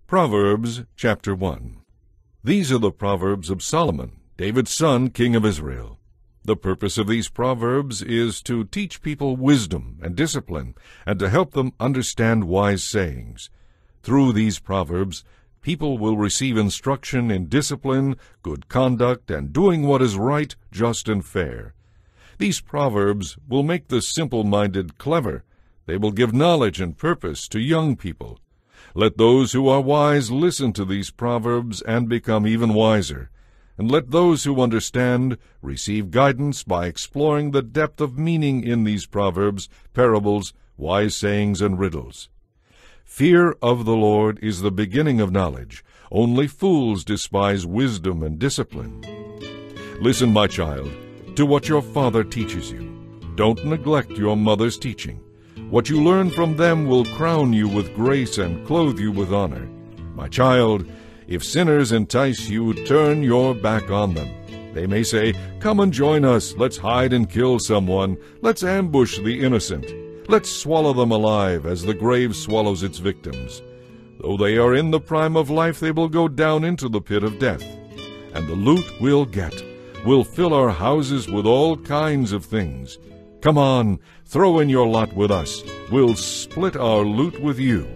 Proverbs chapter 1. These are the Proverbs of Solomon, David's son, king of Israel. The purpose of these Proverbs is to teach people wisdom and discipline, and to help them understand wise sayings. Through these Proverbs, people will receive instruction in discipline, good conduct, and doing what is right, just, and fair. These Proverbs will make the simple-minded clever. They will give knowledge and purpose to young people. Let those who are wise listen to these Proverbs and become even wiser. And let those who understand receive guidance by exploring the depth of meaning in these proverbs, parables, wise sayings, and riddles. Fear of the Lord is the beginning of knowledge. Only fools despise wisdom and discipline. Listen, my child, to what your father teaches you. Don't neglect your mother's teaching. What you learn from them will crown you with grace and clothe you with honor. My child, if sinners entice you, turn your back on them. They may say, "Come and join us. Let's hide and kill someone. Let's ambush the innocent. Let's swallow them alive as the grave swallows its victims. Though they are in the prime of life, they will go down into the pit of death. And the loot we'll get will fill our houses with all kinds of things. Come on, throw in your lot with us. We'll split our loot with you."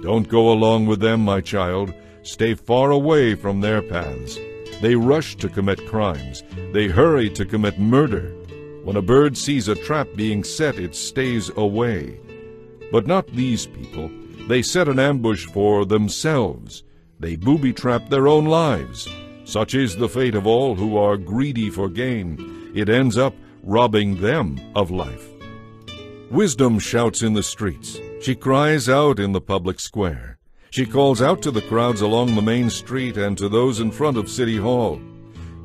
Don't go along with them, my child. Stay far away from their paths. They rush to commit crimes. They hurry to commit murder. When a bird sees a trap being set, it stays away. But not these people. They set an ambush for themselves. They booby-trap their own lives. Such is the fate of all who are greedy for gain. It ends up robbing them of life. Wisdom shouts in the streets. She cries out in the public square. She calls out to the crowds along the main street and to those in front of City Hall.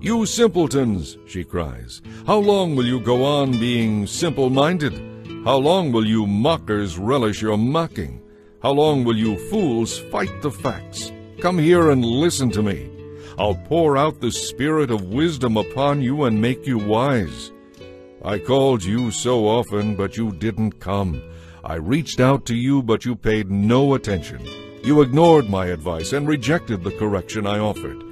"You simpletons," she cries, "how long will you go on being simple-minded? How long will you mockers relish your mocking? How long will you fools fight the facts? Come here and listen to me. I'll pour out the spirit of wisdom upon you and make you wise. I called you so often, but you didn't come. I reached out to you, but you paid no attention. You ignored my advice and rejected the correction I offered.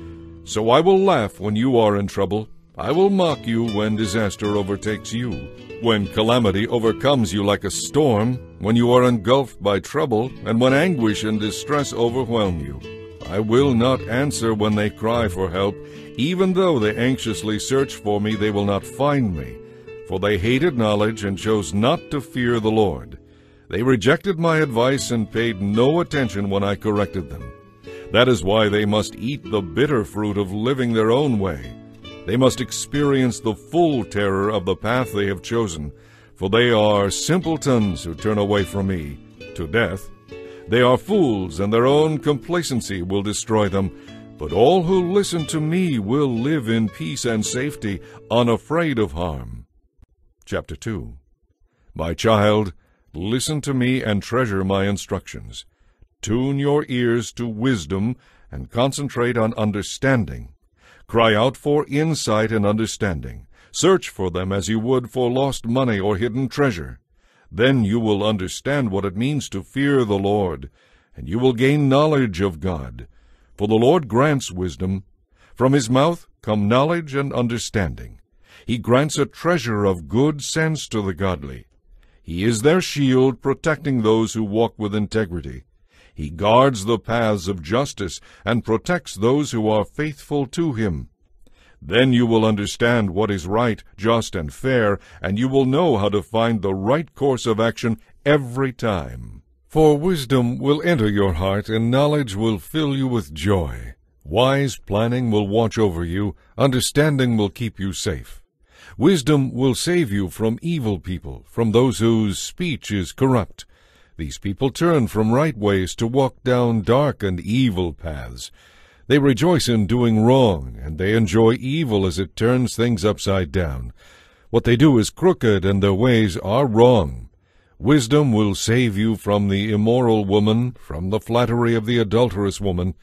So I will laugh when you are in trouble. I will mock you when disaster overtakes you. When calamity overcomes you like a storm, when you are engulfed by trouble, and when anguish and distress overwhelm you. I will not answer when they cry for help. Even though they anxiously search for me, they will not find me. For they hated knowledge and chose not to fear the Lord. They rejected my advice and paid no attention when I corrected them. That is why they must eat the bitter fruit of living their own way. They must experience the full terror of the path they have chosen, for they are simpletons who turn away from me to death. They are fools, and their own complacency will destroy them. But all who listen to me will live in peace and safety, unafraid of harm. Chapter 2. My child, listen to me and treasure my instructions. Tune your ears to wisdom and concentrate on understanding. Cry out for insight and understanding. Search for them as you would for lost money or hidden treasure. Then you will understand what it means to fear the Lord, and you will gain knowledge of God. For the Lord grants wisdom. From his mouth come knowledge and understanding. He grants a treasure of good sense to the godly. He is their shield, protecting those who walk with integrity. He guards the paths of justice and protects those who are faithful to him. Then you will understand what is right, just, and fair, and you will know how to find the right course of action every time. For wisdom will enter your heart, and knowledge will fill you with joy. Wise planning will watch over you. Understanding will keep you safe. Wisdom will save you from evil people, from those whose speech is corrupt. These people turn from right ways to walk down dark and evil paths. They rejoice in doing wrong, and they enjoy evil as it turns things upside down. What they do is crooked, and their ways are wrong. Wisdom will save you from the immoral woman, from the flattery of the adulterous woman.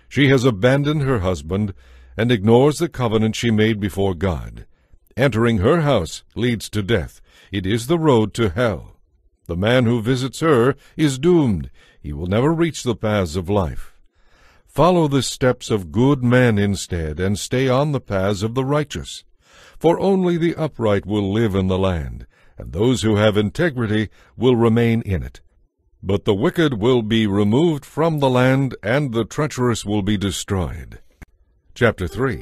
She has abandoned her husband and ignores the covenant she made before God. Entering her house leads to death. It is the road to hell. The man who visits her is doomed. He will never reach the paths of life. Follow the steps of good men instead, and stay on the paths of the righteous. For only the upright will live in the land, and those who have integrity will remain in it. But the wicked will be removed from the land, and the treacherous will be destroyed. Chapter 3.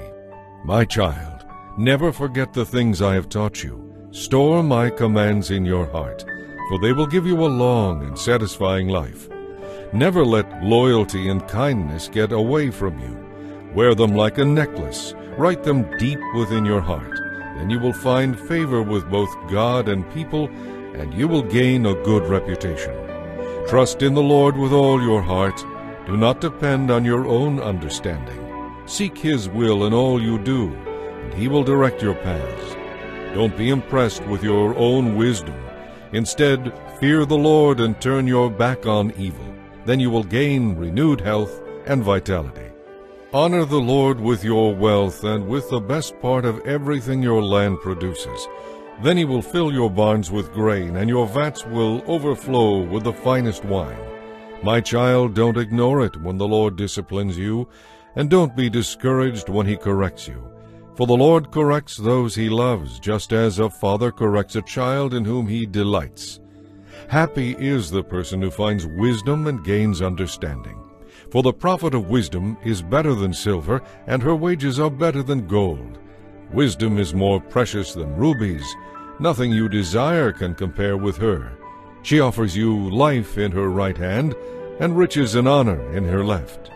My child, never forget the things I have taught you. Store my commands in your heart, for they will give you a long and satisfying life. Never let loyalty and kindness get away from you. Wear them like a necklace. Write them deep within your heart. Then you will find favor with both God and people, and you will gain a good reputation. Trust in the Lord with all your heart. Do not depend on your own understanding. Seek His will in all you do, and He will direct your paths. Don't be impressed with your own wisdom. Instead, fear the Lord and turn your back on evil. Then you will gain renewed health and vitality. Honor the Lord with your wealth and with the best part of everything your land produces. Then He will fill your barns with grain, and your vats will overflow with the finest wine. My child, don't ignore it when the Lord disciplines you, and don't be discouraged when He corrects you. For the Lord corrects those He loves, just as a father corrects a child in whom he delights. Happy is the person who finds wisdom and gains understanding. For the profit of wisdom is better than silver, and her wages are better than gold. Wisdom is more precious than rubies. Nothing you desire can compare with her. She offers you life in her right hand, and riches and honor in her left.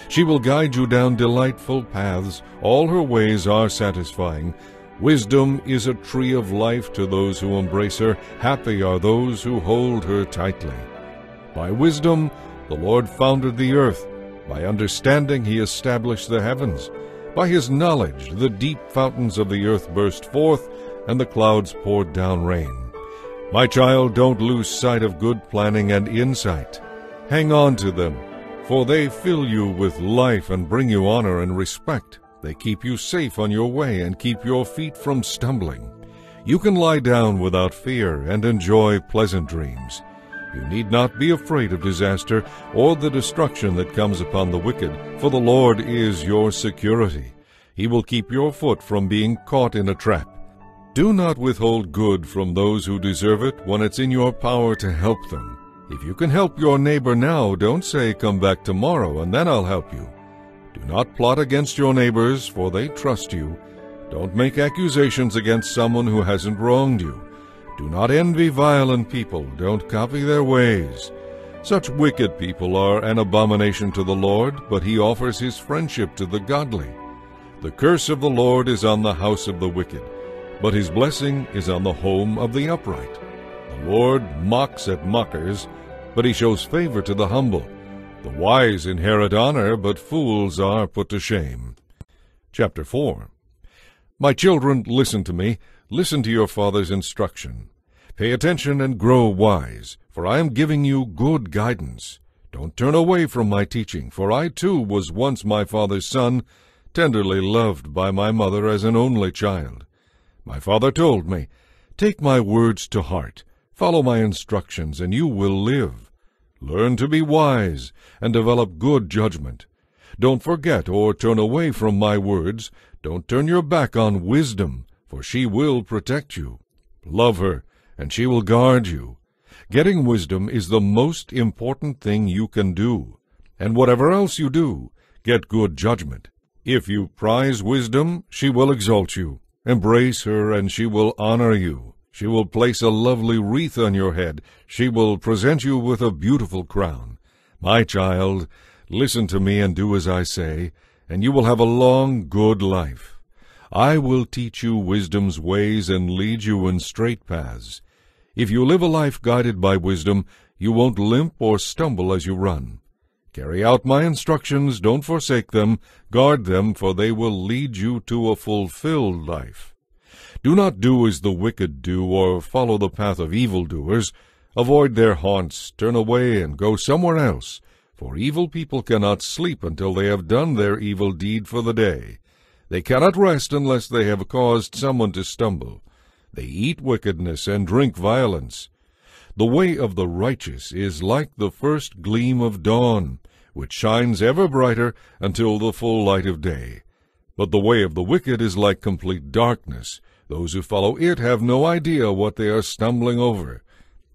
She will guide you down delightful paths. All her ways are satisfying. Wisdom is a tree of life to those who embrace her. Happy are those who hold her tightly. By wisdom the Lord founded the earth. By understanding He established the heavens. By His knowledge the deep fountains of the earth burst forth, and the clouds poured down rain. My child, don't lose sight of good planning and insight. Hang on to them, for they fill you with life and bring you honor and respect. They keep you safe on your way and keep your feet from stumbling. You can lie down without fear and enjoy pleasant dreams. You need not be afraid of disaster or the destruction that comes upon the wicked, for the Lord is your security. He will keep your foot from being caught in a trap. Do not withhold good from those who deserve it when it's in your power to help them. If you can help your neighbor now, don't say, "Come back tomorrow, and then I'll help you." Do not plot against your neighbors, for they trust you. Don't make accusations against someone who hasn't wronged you. Do not envy violent people. Don't copy their ways. Such wicked people are an abomination to the Lord, but He offers His friendship to the godly. The curse of the Lord is on the house of the wicked, but His blessing is on the home of the upright. The Lord mocks at mockers, but He shows favor to the humble. The wise inherit honor, but fools are put to shame. Chapter 4. My children, listen to me. Listen to your father's instruction. Pay attention and grow wise, for I am giving you good guidance. Don't turn away from my teaching, for I too was once my father's son, tenderly loved by my mother as an only child. My father told me, "Take my words to heart. Follow my instructions, and you will live. Learn to be wise and develop good judgment. Don't forget or turn away from my words. Don't turn your back on wisdom, for she will protect you. Love her, and she will guard you. Getting wisdom is the most important thing you can do. And whatever else you do, get good judgment. If you prize wisdom, she will exalt you. Embrace her, and she will honor you. She will place a lovely wreath on your head. She will present you with a beautiful crown. My child, listen to me and do as I say, and you will have a long, good life. I will teach you wisdom's ways and lead you in straight paths. If you live a life guided by wisdom, you won't limp or stumble as you run. Carry out my instructions, don't forsake them, guard them, for they will lead you to a fulfilled life. Do not do as the wicked do, or follow the path of evildoers. Avoid their haunts, turn away, and go somewhere else, for evil people cannot sleep until they have done their evil deed for the day. They cannot rest unless they have caused someone to stumble. They eat wickedness and drink violence. The way of the righteous is like the first gleam of dawn, which shines ever brighter until the full light of day. But the way of the wicked is like complete darkness. Those who follow it have no idea what they are stumbling over.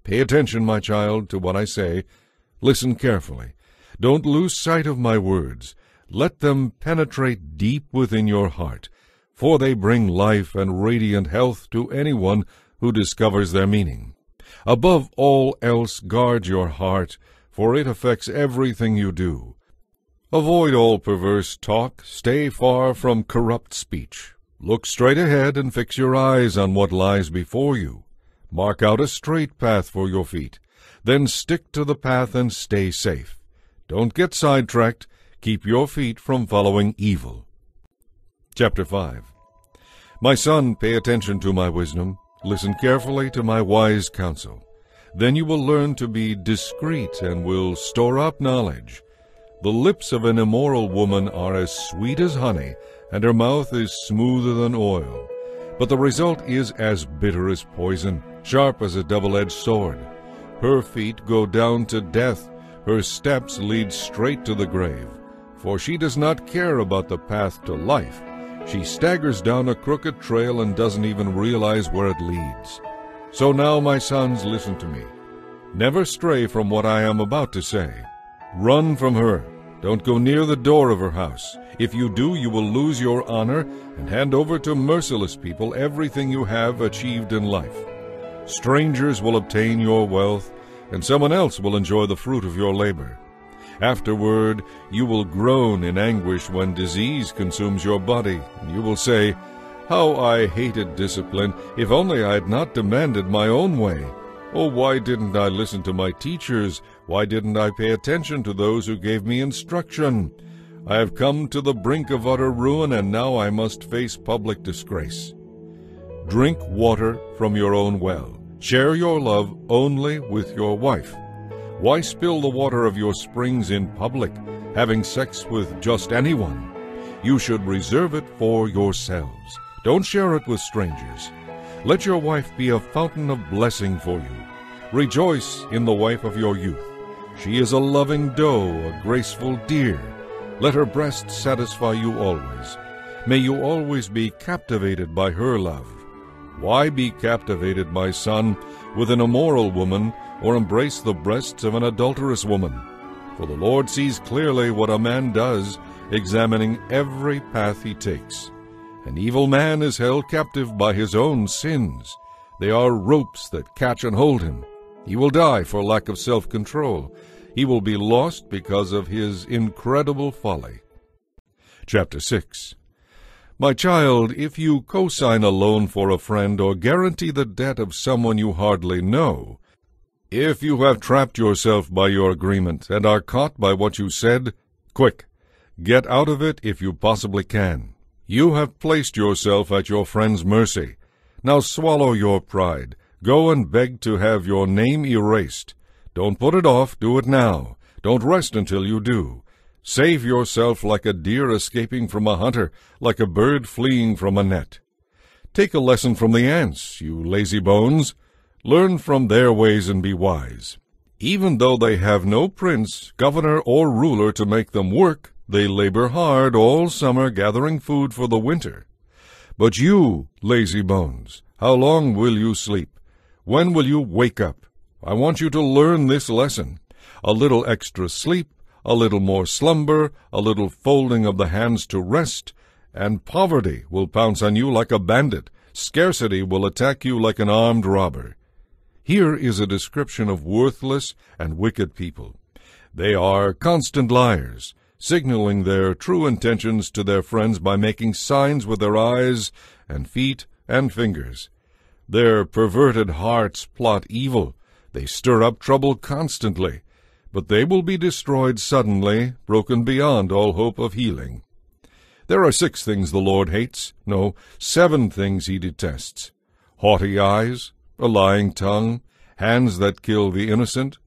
Pay attention, my child, to what I say. Listen carefully. Don't lose sight of my words. Let them penetrate deep within your heart, for they bring life and radiant health to anyone who discovers their meaning. Above all else, guard your heart, for it affects everything you do. Avoid all perverse talk. Stay far from corrupt speech. Look straight ahead and fix your eyes on what lies before you. Mark out a straight path for your feet. Then stick to the path and stay safe. Don't get sidetracked. Keep your feet from following evil. Chapter 5. My son, pay attention to my wisdom. Listen carefully to my wise counsel. Then you will learn to be discreet and will store up knowledge. The lips of an immoral woman are as sweet as honey, and her mouth is smoother than oil. But the result is as bitter as poison, sharp as a double-edged sword. Her feet go down to death. Her steps lead straight to the grave. For she does not care about the path to life. She staggers down a crooked trail and doesn't even realize where it leads. So now, my sons, listen to me. Never stray from what I am about to say. Run from her. Don't go near the door of her house. If you do, you will lose your honor and hand over to merciless people everything you have achieved in life. Strangers will obtain your wealth, and someone else will enjoy the fruit of your labor. Afterward, you will groan in anguish when disease consumes your body, and you will say, "How I hated discipline! If only I had not demanded my own way! Oh, why didn't I listen to my teachers? Why didn't I pay attention to those who gave me instruction? I have come to the brink of utter ruin, and now I must face public disgrace." Drink water from your own well. Share your love only with your wife. Why spill the water of your springs in public, having sex with just anyone? You should reserve it for yourselves. Don't share it with strangers. Let your wife be a fountain of blessing for you. Rejoice in the wife of your youth. She is a loving doe, a graceful deer. Let her breast satisfy you always. May you always be captivated by her love. Why be captivated, my son, with an immoral woman, or embrace the breasts of an adulterous woman? For the Lord sees clearly what a man does, examining every path he takes. An evil man is held captive by his own sins. They are ropes that catch and hold him. He will die for lack of self-control. He will be lost because of his incredible folly. Chapter 6. My child, if you co-sign a loan for a friend or guarantee the debt of someone you hardly know, if you have trapped yourself by your agreement and are caught by what you said, quick, get out of it if you possibly can. You have placed yourself at your friend's mercy. Now swallow your pride. Go and beg to have your name erased. Don't put it off, do it now. Don't rest until you do. Save yourself like a deer escaping from a hunter, like a bird fleeing from a net. Take a lesson from the ants, you lazy bones. Learn from their ways and be wise. Even though they have no prince, governor, or ruler to make them work, they labor hard all summer gathering food for the winter. But you, lazy bones, how long will you sleep? When will you wake up? I want you to learn this lesson. A little extra sleep, a little more slumber, a little folding of the hands to rest, and poverty will pounce on you like a bandit. Scarcity will attack you like an armed robber. Here is a description of worthless and wicked people. They are constant liars, signaling their true intentions to their friends by making signs with their eyes and feet and fingers. Their perverted hearts plot evil. They stir up trouble constantly, but they will be destroyed suddenly, broken beyond all hope of healing. There are 6 things the Lord hates, no, 7 things he detests: haughty eyes, a lying tongue, hands that kill the innocent,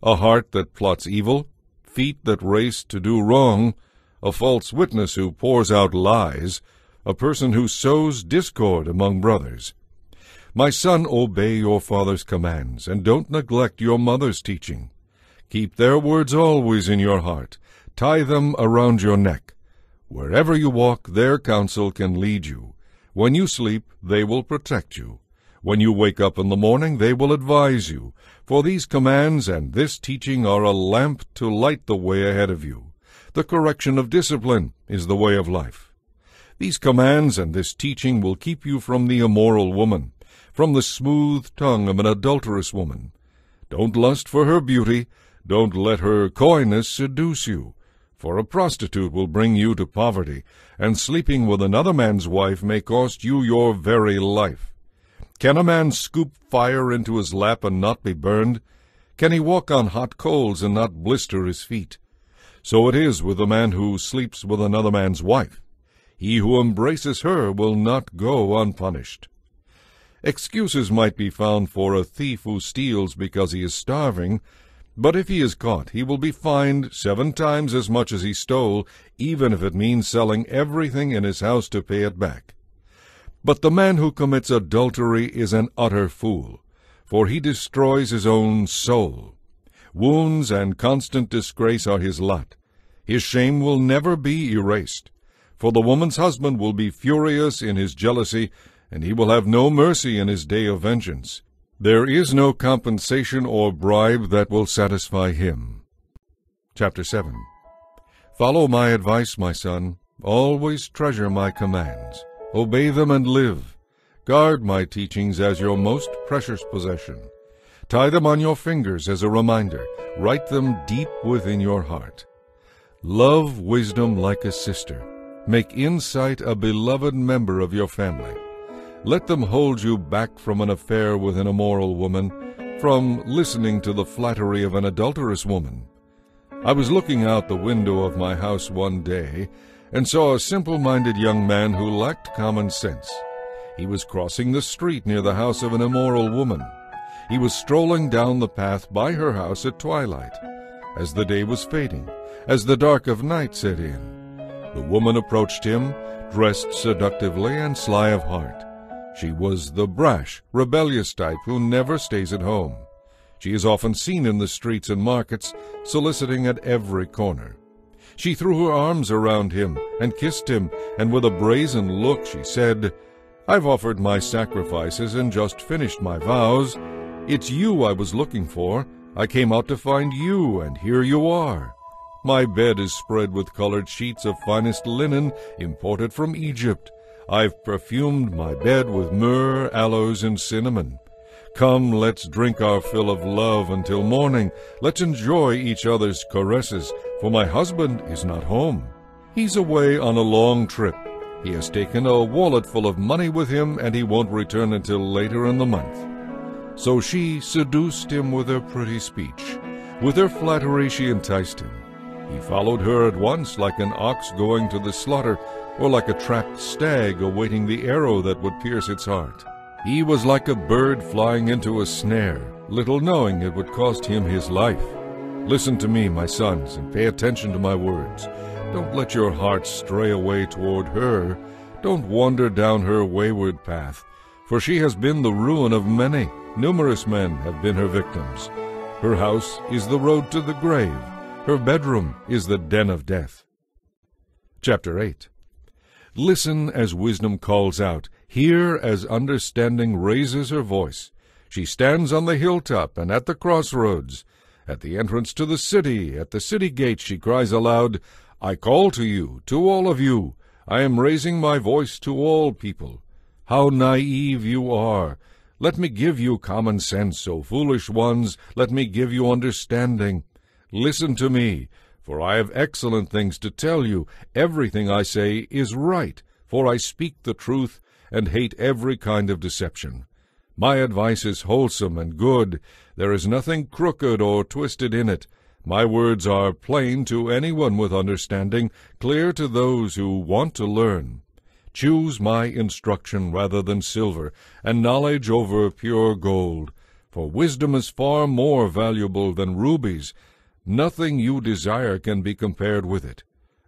a heart that plots evil, feet that race to do wrong, a false witness who pours out lies, a person who sows discord among brothers. My son, obey your father's commands, and don't neglect your mother's teaching. Keep their words always in your heart. Tie them around your neck. Wherever you walk, their counsel can lead you. When you sleep, they will protect you. When you wake up in the morning, they will advise you. For these commands and this teaching are a lamp to light the way ahead of you. The correction of discipline is the way of life. These commands and this teaching will keep you from the immoral woman, from the smooth tongue of an adulterous woman. Don't lust for her beauty. Don't let her coyness seduce you. For a prostitute will bring you to poverty, and sleeping with another man's wife may cost you your very life. Can a man scoop fire into his lap and not be burned? Can he walk on hot coals and not blister his feet? So it is with the man who sleeps with another man's wife. He who embraces her will not go unpunished. Excuses might be found for a thief who steals because he is starving, but if he is caught, he will be fined 7 times as much as he stole, even if it means selling everything in his house to pay it back. But the man who commits adultery is an utter fool, for he destroys his own soul. Wounds and constant disgrace are his lot. His shame will never be erased. For the woman's husband will be furious in his jealousy, and he will have no mercy in his day of vengeance. There is no compensation or bribe that will satisfy him. Chapter 7. Follow my advice, my son. Always treasure my commands. Obey them and live. Guard my teachings as your most precious possession. Tie them on your fingers as a reminder. Write them deep within your heart. Love wisdom like a sister. Make insight a beloved member of your family. Let them hold you back from an affair with an immoral woman, from listening to the flattery of an adulterous woman. I was looking out the window of my house one day, and saw a simple-minded young man who lacked common sense. He was crossing the street near the house of an immoral woman. He was strolling down the path by her house at twilight, as the day was fading, as the dark of night set in. The woman approached him, dressed seductively and sly of heart. She was the brash, rebellious type who never stays at home. She is often seen in the streets and markets, soliciting at every corner. She threw her arms around him and kissed him, and with a brazen look she said, "I've offered my sacrifices and just finished my vows. It's you I was looking for. I came out to find you, and here you are. My bed is spread with colored sheets of finest linen imported from Egypt. I've perfumed my bed with myrrh, aloes, and cinnamon. Come, let's drink our fill of love until morning. Let's enjoy each other's caresses, for my husband is not home. He's away on a long trip. He has taken a wallet full of money with him, and he won't return until later in the month." So she seduced him with her pretty speech. With her flattery she enticed him. He followed her at once like an ox going to the slaughter, or like a trapped stag awaiting the arrow that would pierce its heart. He was like a bird flying into a snare, little knowing it would cost him his life. Listen to me, my sons, and pay attention to my words. Don't let your hearts stray away toward her. Don't wander down her wayward path, for she has been the ruin of many. Numerous men have been her victims. Her house is the road to the grave. Her bedroom is the den of death. Chapter 8. Listen as wisdom calls out. Hear as understanding raises her voice. She stands on the hilltop and at the crossroads. At the entrance to the city, at the city gate, she cries aloud, "I call to you, to all of you. I am raising my voice to all people. How naive you are! Let me give you common sense, O foolish ones. Let me give you understanding. Listen to me, for I have excellent things to tell you. Everything I say is right, for I speak the truth and hate every kind of deception. My advice is wholesome and good. There is nothing crooked or twisted in it. My words are plain to anyone with understanding, clear to those who want to learn. Choose my instruction rather than silver, and knowledge over pure gold. For wisdom is far more valuable than rubies. Nothing you desire can be compared with it.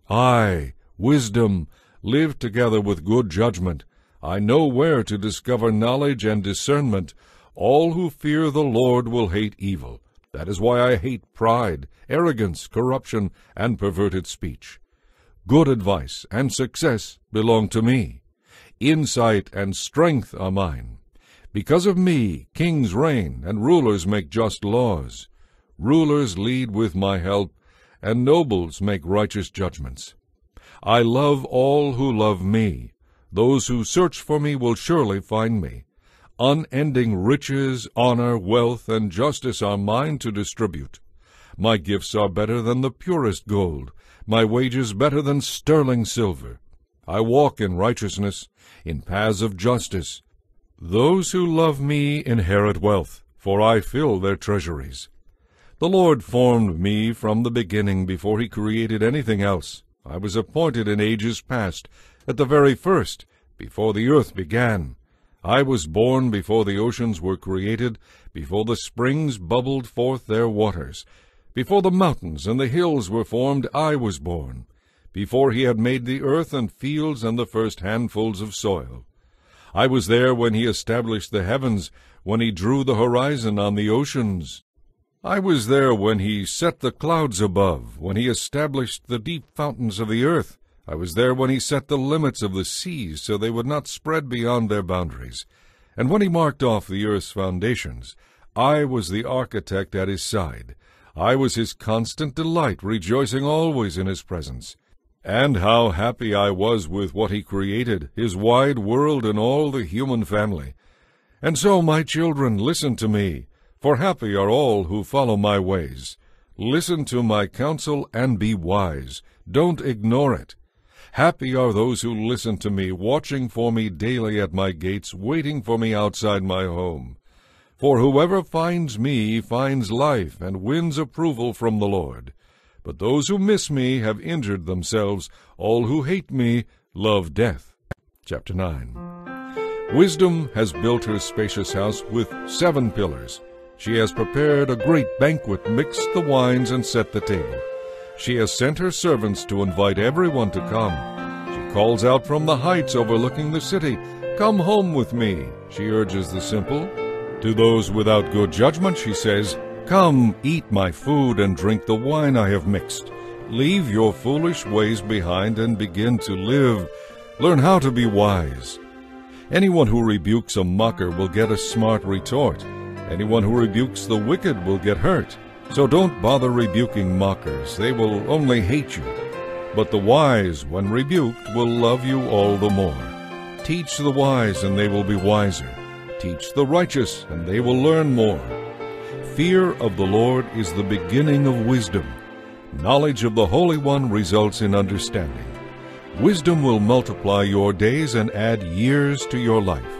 I, wisdom, live together with good judgment. I know where to discover knowledge and discernment. All who fear the Lord will hate evil. That is why I hate pride, arrogance, corruption, and perverted speech. Good advice and success belong to me. Insight and strength are mine. Because of me, kings reign, and rulers make just laws. Rulers lead with my help, and nobles make righteous judgments. I love all who love me. Those who search for me will surely find me. Unending riches, honor, wealth, and justice are mine to distribute. My gifts are better than the purest gold, my wages better than sterling silver. I walk in righteousness, in paths of justice. Those who love me inherit wealth, for I fill their treasuries. The Lord formed me from the beginning before he created anything else. I was appointed in ages past, at the very first, before the earth began. I was born before the oceans were created, before the springs bubbled forth their waters. Before the mountains and the hills were formed, I was born. Before he had made the earth and fields and the first handfuls of soil. I was there when he established the heavens, when he drew the horizon on the oceans. I was there when he set the clouds above, when he established the deep fountains of the earth. I was there when he set the limits of the seas so they would not spread beyond their boundaries. And when he marked off the earth's foundations, I was the architect at his side. I was his constant delight, rejoicing always in his presence. And how happy I was with what he created, his wide world and all the human family. And so, my children, listen to me, for happy are all who follow my ways. Listen to my counsel and be wise. Don't ignore it. Happy are those who listen to me, watching for me daily at my gates, waiting for me outside my home. For whoever finds me finds life and wins approval from the Lord. But those who miss me have injured themselves. All who hate me love death. Chapter 9. Wisdom has built her spacious house with 7 pillars. She has prepared a great banquet, mixed the wines, and set the table. She has sent her servants to invite everyone to come. She calls out from the heights overlooking the city, "Come home with me," she urges the simple. To those without good judgment she says, "Come, eat my food and drink the wine I have mixed. Leave your foolish ways behind and begin to live. Learn how to be wise." Anyone who rebukes a mocker will get a smart retort. Anyone who rebukes the wicked will get hurt. So don't bother rebuking mockers. They will only hate you. But the wise, when rebuked, will love you all the more. Teach the wise, and they will be wiser. Teach the righteous, and they will learn more. Fear of the Lord is the beginning of wisdom. Knowledge of the Holy One results in understanding. Wisdom will multiply your days and add years to your life.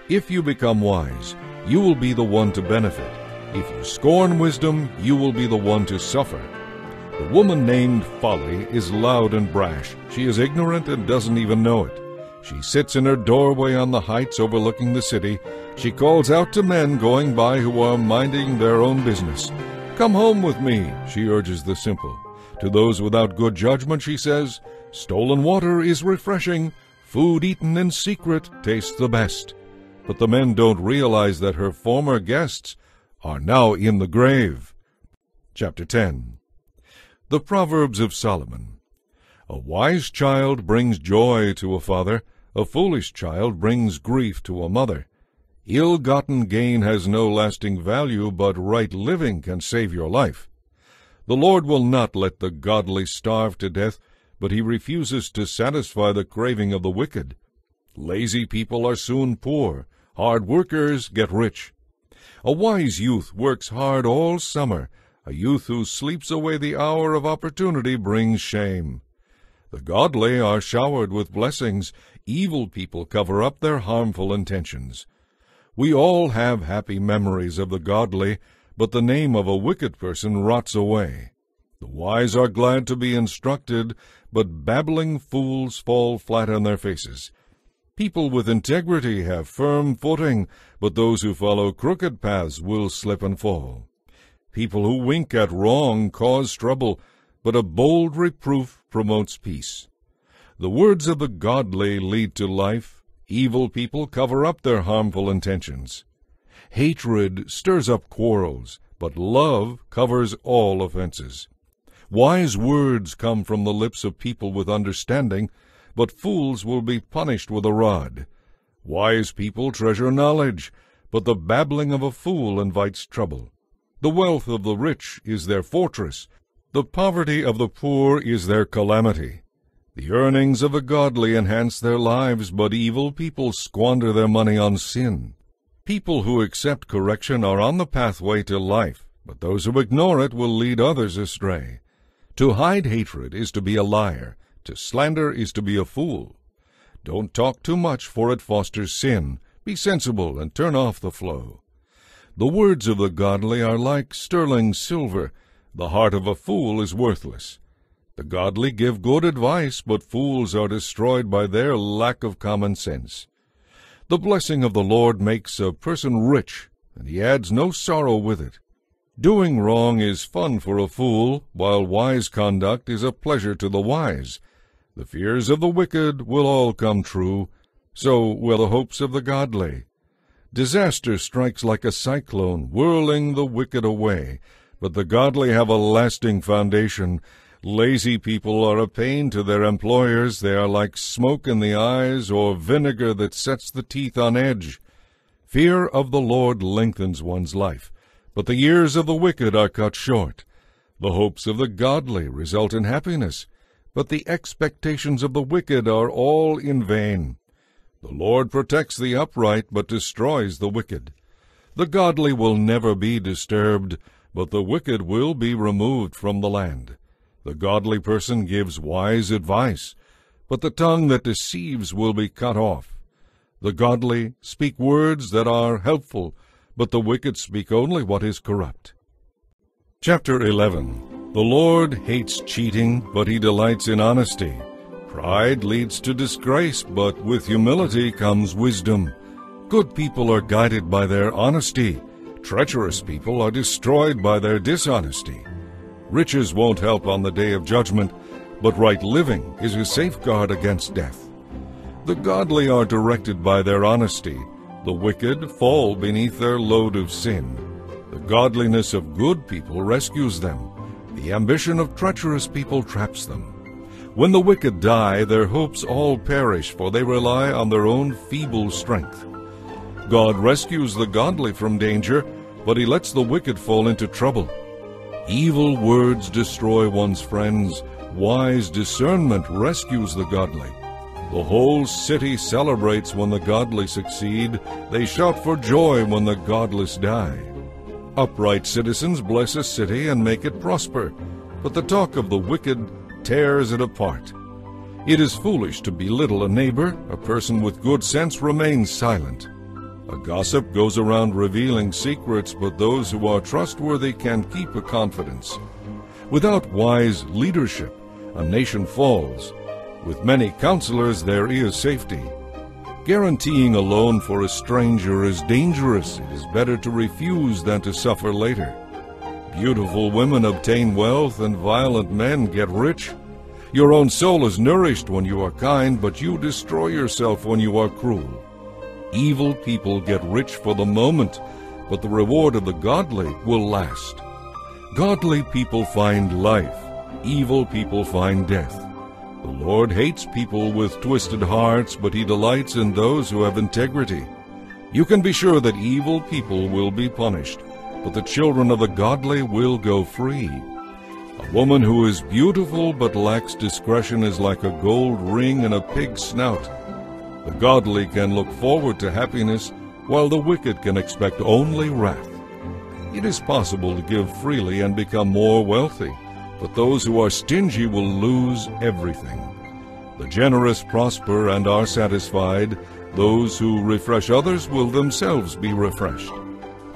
If you become wise, you will be the one to benefit. If you scorn wisdom, you will be the one to suffer. The woman named Folly is loud and brash. She is ignorant and doesn't even know it. She sits in her doorway on the heights overlooking the city. She calls out to men going by who are minding their own business. "Come home with me," she urges the simple. To those without good judgment she says, "Stolen water is refreshing. Food eaten in secret tastes the best." But the men don't realize that her former guests are now in the grave. Chapter 10. The Proverbs of Solomon. A wise child brings joy to a father. A foolish child brings grief to a mother. Ill-gotten gain has no lasting value, but right living can save your life. The Lord will not let the godly starve to death, but he refuses to satisfy the craving of the wicked. Lazy people are soon poor. Hard workers get rich. A wise youth works hard all summer. A youth who sleeps away the hour of opportunity brings shame. The godly are showered with blessings. Evil people cover up their harmful intentions. We all have happy memories of the godly, but the name of a wicked person rots away. The wise are glad to be instructed, but babbling fools fall flat on their faces. People with integrity have firm footing, but those who follow crooked paths will slip and fall. People who wink at wrong cause trouble, but a bold reproof promotes peace. The words of the godly lead to life. Evil people cover up their harmful intentions. Hatred stirs up quarrels, but love covers all offenses. Wise words come from the lips of people with understanding, but fools will be punished with a rod. Wise people treasure knowledge, but the babbling of a fool invites trouble. The wealth of the rich is their fortress. The poverty of the poor is their calamity. The earnings of the godly enhance their lives, but evil people squander their money on sin. People who accept correction are on the pathway to life, but those who ignore it will lead others astray. To hide hatred is to be a liar. To slander is to be a fool. Don't talk too much, for it fosters sin. Be sensible and turn off the flow. The words of the godly are like sterling silver. The heart of a fool is worthless. The godly give good advice, but fools are destroyed by their lack of common sense. The blessing of the Lord makes a person rich, and he adds no sorrow with it. Doing wrong is fun for a fool, while wise conduct is a pleasure to the wise. The fears of the wicked will all come true, so will the hopes of the godly. Disaster strikes like a cyclone, whirling the wicked away, but the godly have a lasting foundation. Lazy people are a pain to their employers. They are like smoke in the eyes or vinegar that sets the teeth on edge. Fear of the Lord lengthens one's life, but the years of the wicked are cut short. The hopes of the godly result in happiness, but the expectations of the wicked are all in vain. The Lord protects the upright, but destroys the wicked. The godly will never be disturbed, but the wicked will be removed from the land. The godly person gives wise advice, but the tongue that deceives will be cut off. The godly speak words that are helpful, but the wicked speak only what is corrupt. Chapter 11. The Lord hates cheating, but he delights in honesty. Pride leads to disgrace, but with humility comes wisdom. Good people are guided by their honesty. Treacherous people are destroyed by their dishonesty. Riches won't help on the day of judgment, but right living is a safeguard against death. The godly are directed by their honesty. The wicked fall beneath their load of sin. The godliness of good people rescues them. The ambition of treacherous people traps them. When the wicked die, their hopes all perish, for they rely on their own feeble strength. God rescues the godly from danger, but he lets the wicked fall into trouble. Evil words destroy one's friends. Wise discernment rescues the godly. The whole city celebrates when the godly succeed. They shout for joy when the godless die. Upright citizens bless a city and make it prosper, but the talk of the wicked tears it apart. It is foolish to belittle a neighbor. A person with good sense remains silent. A gossip goes around revealing secrets, but those who are trustworthy can keep a confidence. Without wise leadership, a nation falls. With many counselors, there is safety. Guaranteeing a loan for a stranger is dangerous. It is better to refuse than to suffer later. Beautiful women obtain wealth, and violent men get rich. Your own soul is nourished when you are kind, but you destroy yourself when you are cruel. Evil people get rich for the moment, but the reward of the godly will last. Godly people find life. Evil people find death. The Lord hates people with twisted hearts, but he delights in those who have integrity. You can be sure that evil people will be punished, but the children of the godly will go free. A woman who is beautiful but lacks discretion is like a gold ring in a pig's snout. The godly can look forward to happiness, while the wicked can expect only wrath. It is possible to give freely and become more wealthy, but those who are stingy will lose everything. The generous prosper and are satisfied. Those who refresh others will themselves be refreshed.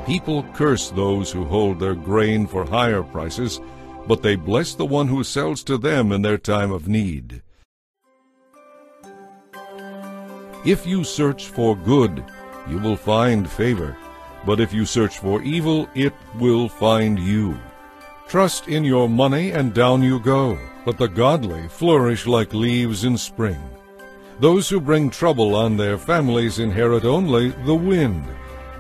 People curse those who hold their grain for higher prices, but they bless the one who sells to them in their time of need. If you search for good, you will find favor, but if you search for evil, it will find you. Trust in your money, and down you go, but the godly flourish like leaves in spring. Those who bring trouble on their families inherit only the wind.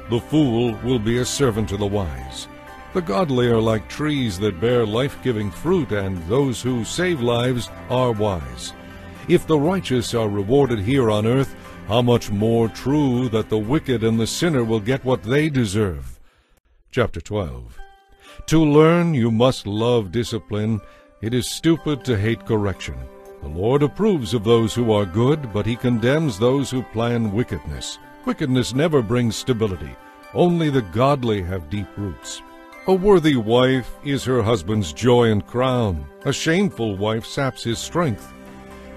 The fool will be a servant to the wise. The godly are like trees that bear life-giving fruit, and those who save lives are wise. If the righteous are rewarded here on earth, how much more true that the wicked and the sinner will get what they deserve. Chapter 12. To learn you must love discipline. It is stupid to hate correction. The Lord approves of those who are good, but he condemns those who plan wickedness. Wickedness never brings stability. Only the godly have deep roots. A worthy wife is her husband's joy and crown. A shameful wife saps his strength.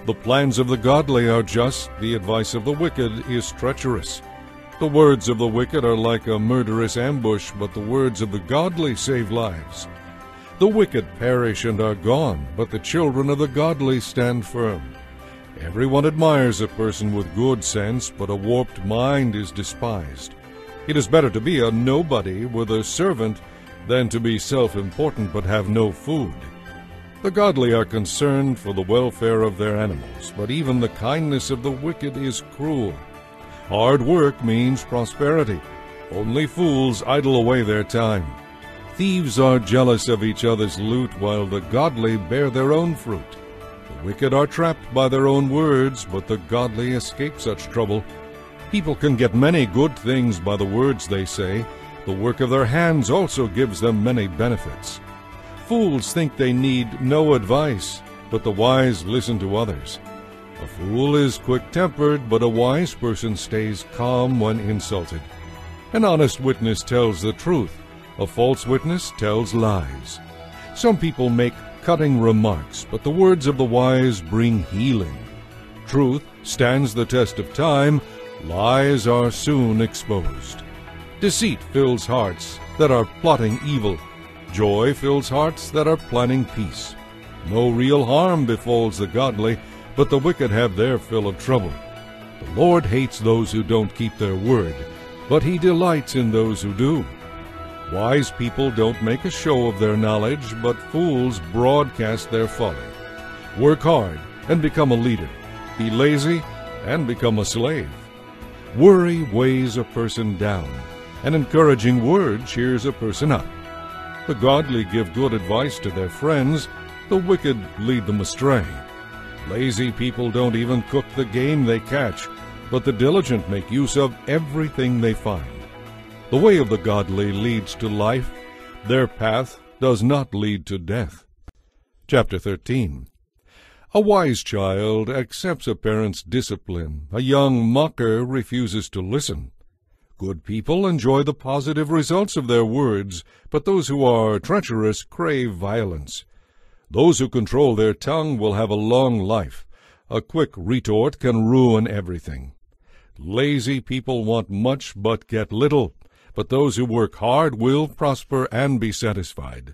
The plans of the godly are just. The advice of the wicked is treacherous. The words of the wicked are like a murderous ambush, but the words of the godly save lives. The wicked perish and are gone, but the children of the godly stand firm. Everyone admires a person with good sense, but a warped mind is despised. It is better to be a nobody with a servant than to be self-important but have no food. The godly are concerned for the welfare of their animals, but even the kindness of the wicked is cruel. Hard work means prosperity. Only fools idle away their time. Thieves are jealous of each other's loot, while the godly bear their own fruit. The wicked are trapped by their own words, but the godly escape such trouble. People can get many good things by the words they say. The work of their hands also gives them many benefits. Fools think they need no advice, but the wise listen to others. A fool is quick-tempered, but a wise person stays calm when insulted. An honest witness tells the truth. A false witness tells lies. Some people make cutting remarks, but the words of the wise bring healing. Truth stands the test of time. Lies are soon exposed. Deceit fills hearts that are plotting evil. Joy fills hearts that are planning peace. No real harm befalls the godly, but the wicked have their fill of trouble. The Lord hates those who don't keep their word, but he delights in those who do. Wise people don't make a show of their knowledge, but fools broadcast their folly. Work hard and become a leader. Be lazy and become a slave. Worry weighs a person down. An encouraging word cheers a person up. The godly give good advice to their friends. The wicked lead them astray. Lazy people don't even cook the game they catch, but the diligent make use of everything they find. The way of the godly leads to life. Their path does not lead to death. Chapter 13. A wise child accepts a parent's discipline. A young mocker refuses to listen. Good people enjoy the positive results of their words, but those who are treacherous crave violence. Those who control their tongue will have a long life. A quick retort can ruin everything. Lazy people want much but get little, but those who work hard will prosper and be satisfied.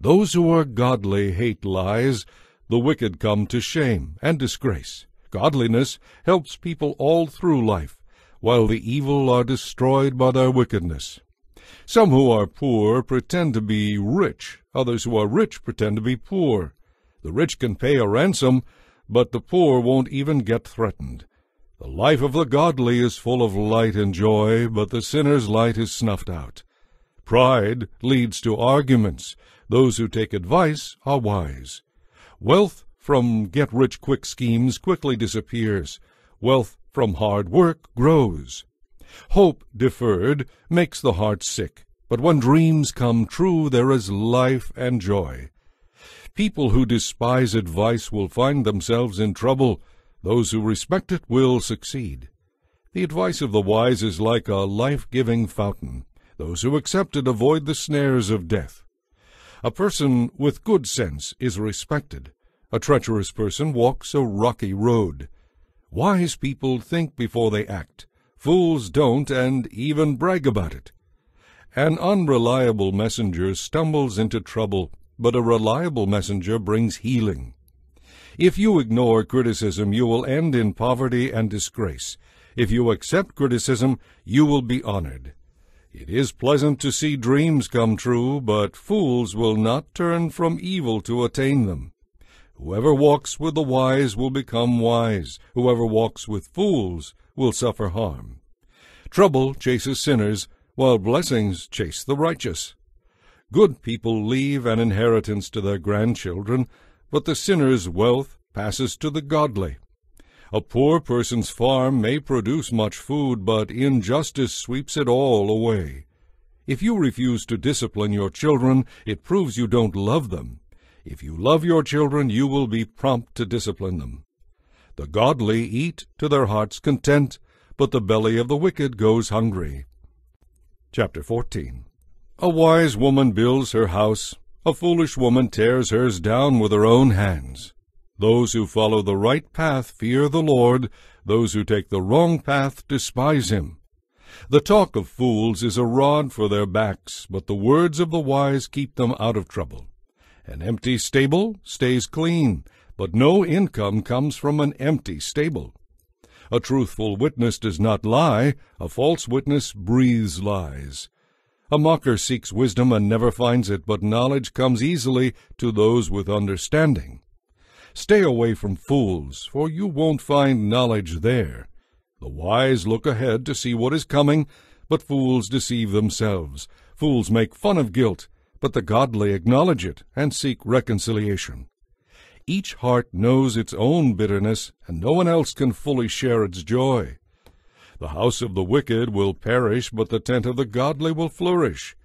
Those who are godly hate lies. The wicked come to shame and disgrace. Godliness helps people all through life, while the evil are destroyed by their wickedness. Some who are poor pretend to be rich. Others who are rich pretend to be poor. The rich can pay a ransom, but the poor won't even get threatened. The life of the godly is full of light and joy, but the sinner's light is snuffed out. Pride leads to arguments. Those who take advice are wise. Wealth from get-rich-quick schemes quickly disappears. Wealth from hard work grows. Hope deferred makes the heart sick, but when dreams come true, there is life and joy. People who despise advice will find themselves in trouble. Those who respect it will succeed. The advice of the wise is like a life-giving fountain. Those who accept it avoid the snares of death. A person with good sense is respected. A treacherous person walks a rocky road. Wise people think before they act. Fools don't, and even brag about it. An unreliable messenger stumbles into trouble, but a reliable messenger brings healing. If you ignore criticism, you will end in poverty and disgrace. If you accept criticism, you will be honored. It is pleasant to see dreams come true, but fools will not turn from evil to attain them. Whoever walks with the wise will become wise. Whoever walks with fools will suffer harm. Trouble chases sinners, while blessings chase the righteous. Good people leave an inheritance to their grandchildren, but the sinner's wealth passes to the godly. A poor person's farm may produce much food, but injustice sweeps it all away. If you refuse to discipline your children, it proves you don't love them. If you love your children, you will be prompt to discipline them. The godly eat to their heart's content, but the belly of the wicked goes hungry. Chapter 14. A wise woman builds her house. A foolish woman tears hers down with her own hands. Those who follow the right path fear the Lord. Those who take the wrong path despise him. The talk of fools is a rod for their backs, but the words of the wise keep them out of trouble. An empty stable stays clean, but no income comes from an empty stable. A truthful witness does not lie. A false witness breathes lies. A mocker seeks wisdom and never finds it, but knowledge comes easily to those with understanding. Stay away from fools, for you won't find knowledge there. The wise look ahead to see what is coming, but fools deceive themselves. Fools make fun of guilt, but the godly acknowledge it and seek reconciliation. Each heart knows its own bitterness, and no one else can fully share its joy. The house of the wicked will perish, but the tent of the godly will flourish.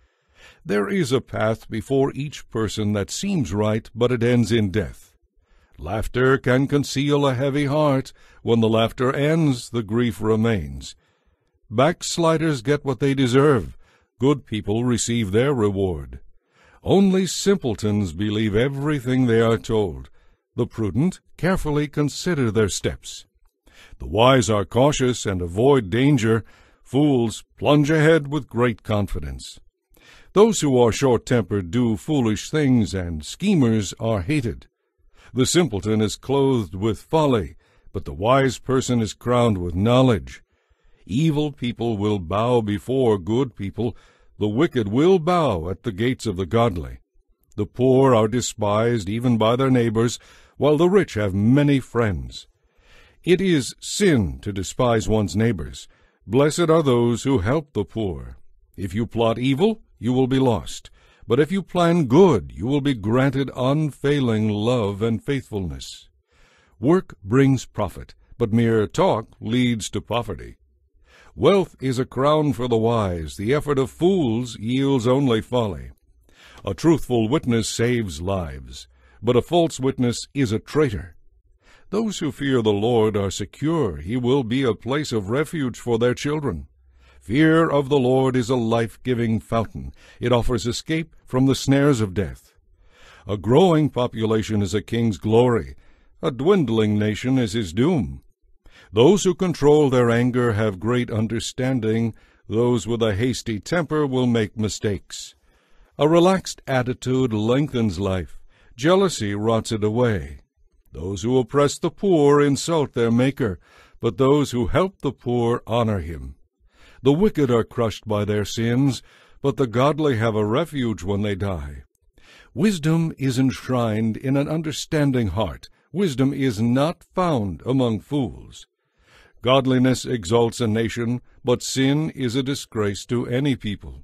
There is a path before each person that seems right, but it ends in death. Laughter can conceal a heavy heart. When the laughter ends, the grief remains. Backsliders get what they deserve. Good people receive their reward. Only simpletons believe everything they are told. The prudent carefully consider their steps. The wise are cautious and avoid danger. Fools plunge ahead with great confidence. Those who are short-tempered do foolish things, and schemers are hated. The simpleton is clothed with folly, but the wise person is crowned with knowledge. Evil people will bow before good people. The wicked will bow at the gates of the godly. The poor are despised even by their neighbors, while the rich have many friends. It is sin to despise one's neighbors. Blessed are those who help the poor. If you plot evil, you will be lost. But if you plan good, you will be granted unfailing love and faithfulness. Work brings profit, but mere talk leads to poverty. Wealth is a crown for the wise. The effort of fools yields only folly. A truthful witness saves lives, but a false witness is a traitor. Those who fear the Lord are secure. He will be a place of refuge for their children. Fear of the Lord is a life-giving fountain. It offers escape from the snares of death. A growing population is a king's glory. A dwindling nation is his doom. Those who control their anger have great understanding. Those with a hasty temper will make mistakes. A relaxed attitude lengthens life. Jealousy rots it away. Those who oppress the poor insult their Maker, but those who help the poor honor him. The wicked are crushed by their sins, but the godly have a refuge when they die. Wisdom is enshrined in an understanding heart. Wisdom is not found among fools. Godliness exalts a nation, but sin is a disgrace to any people.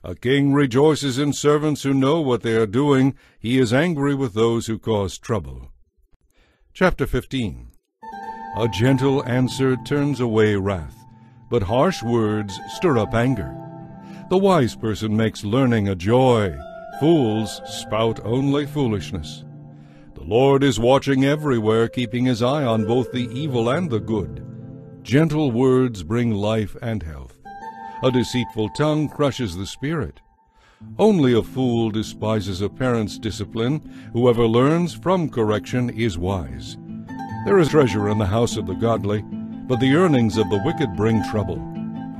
A king rejoices in servants who know what they are doing. He is angry with those who cause trouble. Chapter 15. A gentle answer turns away wrath, but harsh words stir up anger. The wise person makes learning a joy. Fools spout only foolishness. The Lord is watching everywhere, keeping his eye on both the evil and the good. Gentle words bring life and health. A deceitful tongue crushes the spirit. Only a fool despises a parent's discipline. Whoever learns from correction is wise. There is treasure in the house of the godly, but the earnings of the wicked bring trouble.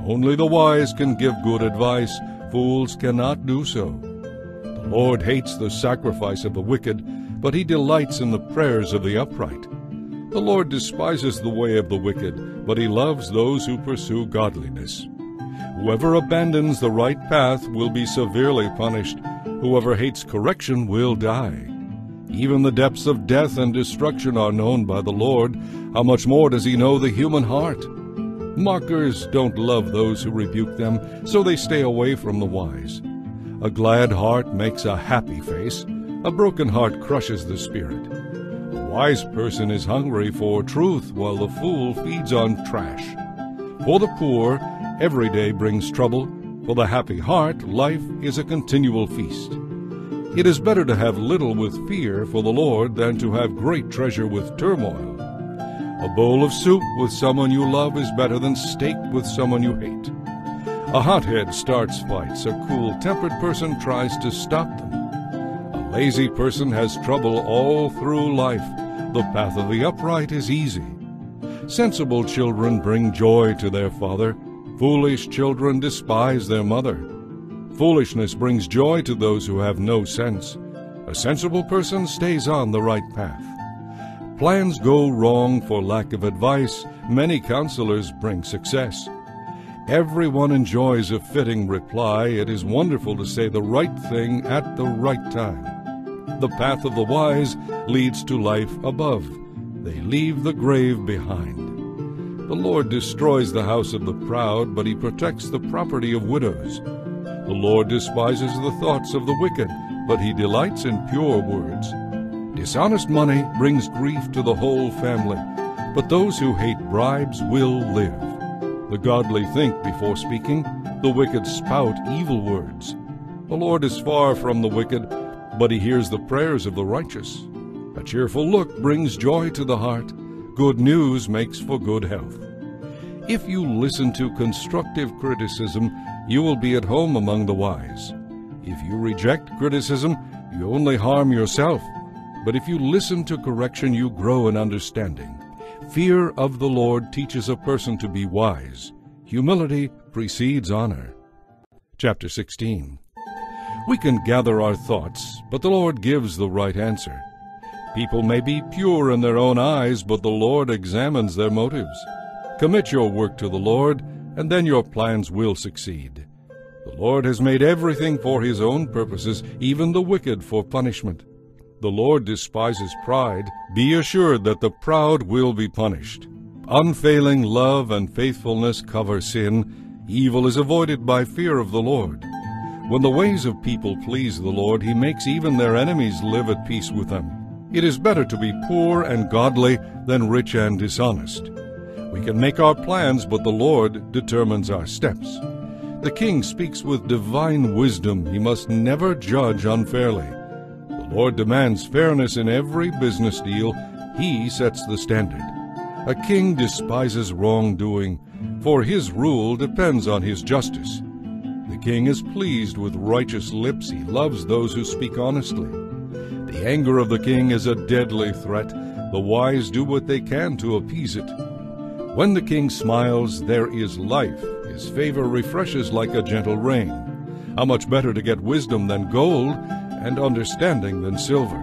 Only the wise can give good advice. Fools cannot do so. The Lord hates the sacrifice of the wicked, but he delights in the prayers of the upright. The Lord despises the way of the wicked, but he loves those who pursue godliness. Whoever abandons the right path will be severely punished. Whoever hates correction will die. Even the depths of death and destruction are known by the Lord. How much more does he know the human heart? Mockers don't love those who rebuke them, so they stay away from the wise. A glad heart makes a happy face. A broken heart crushes the spirit. A wise person is hungry for truth, while the fool feeds on trash. For the poor, every day brings trouble. For the happy heart, life is a continual feast. It is better to have little with fear for the Lord than to have great treasure with turmoil. A bowl of soup with someone you love is better than steak with someone you hate. A hothead starts fights. A cool-tempered person tries to stop them. A lazy person has trouble all through life. The path of the upright is easy. Sensible children bring joy to their father. Foolish children despise their mother. Foolishness brings joy to those who have no sense. A sensible person stays on the right path. Plans go wrong for lack of advice. Many counselors bring success. Everyone enjoys a fitting reply. It is wonderful to say the right thing at the right time. The path of the wise leads to life above. They leave the grave behind. The Lord destroys the house of the proud, but he protects the property of widows. The Lord despises the thoughts of the wicked, but he delights in pure words. Dishonest money brings grief to the whole family, but those who hate bribes will live. The godly think before speaking. The wicked spout evil words. The Lord is far from the wicked, but he hears the prayers of the righteous. A cheerful look brings joy to the heart. Good news makes for good health. If you listen to constructive criticism, you will be at home among the wise. If you reject criticism, you only harm yourself. But if you listen to correction, you grow in understanding. Fear of the Lord teaches a person to be wise. Humility precedes honor. Chapter 16. We can gather our thoughts, but the Lord gives the right answer. People may be pure in their own eyes, but the Lord examines their motives. Commit your work to the Lord, and then your plans will succeed. The Lord has made everything for his own purposes, even the wicked for punishment. The Lord despises pride. Be assured that the proud will be punished. Unfailing love and faithfulness cover sin. Evil is avoided by fear of the Lord. When the ways of people please the Lord, he makes even their enemies live at peace with them. It is better to be poor and godly than rich and dishonest. We can make our plans, but the Lord determines our steps. The king speaks with divine wisdom. He must never judge unfairly. The Lord demands fairness in every business deal. He sets the standard. A king despises wrongdoing, for his rule depends on his justice. The king is pleased with righteous lips. He loves those who speak honestly. The anger of the king is a deadly threat. The wise do what they can to appease it. When the king smiles, there is life. His favor refreshes like a gentle rain. How much better to get wisdom than gold, and understanding than silver.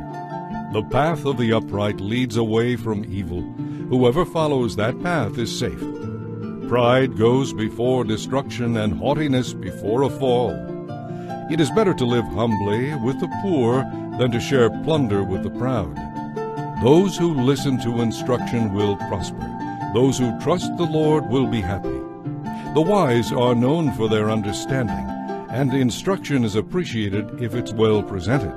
The path of the upright leads away from evil. Whoever follows that path is safe. Pride goes before destruction, and haughtiness before a fall. It is better to live humbly with the poor than to share plunder with the proud. Those who listen to instruction will prosper. Those who trust the Lord will be happy. The wise are known for their understanding, and instruction is appreciated if it's well presented.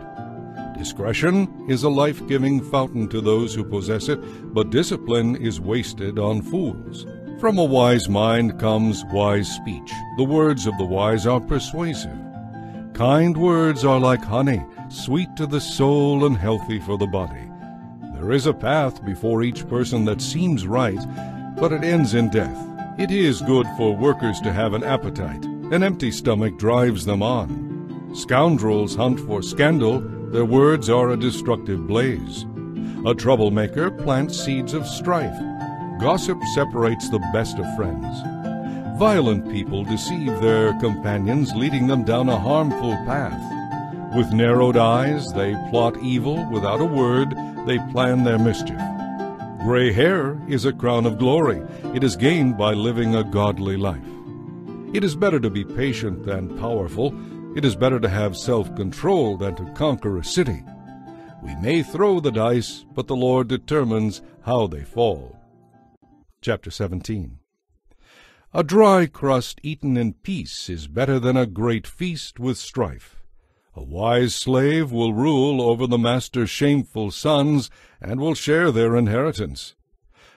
Discretion is a life-giving fountain to those who possess it, but discipline is wasted on fools. From a wise mind comes wise speech. The words of the wise are persuasive. Kind words are like honey, sweet to the soul and healthy for the body. There is a path before each person that seems right, but it ends in death. It is good for workers to have an appetite. An empty stomach drives them on. Scoundrels hunt for scandal. Their words are a destructive blaze. A troublemaker plants seeds of strife. Gossip separates the best of friends. Violent people deceive their companions, leading them down a harmful path. With narrowed eyes, they plot evil. Without a word, they plan their mischief. Gray hair is a crown of glory. It is gained by living a godly life. It is better to be patient than powerful. It is better to have self-control than to conquer a city. We may throw the dice, but the Lord determines how they fall. Chapter 17. A dry crust eaten in peace is better than a great feast with strife. A wise slave will rule over the master's shameful sons and will share their inheritance.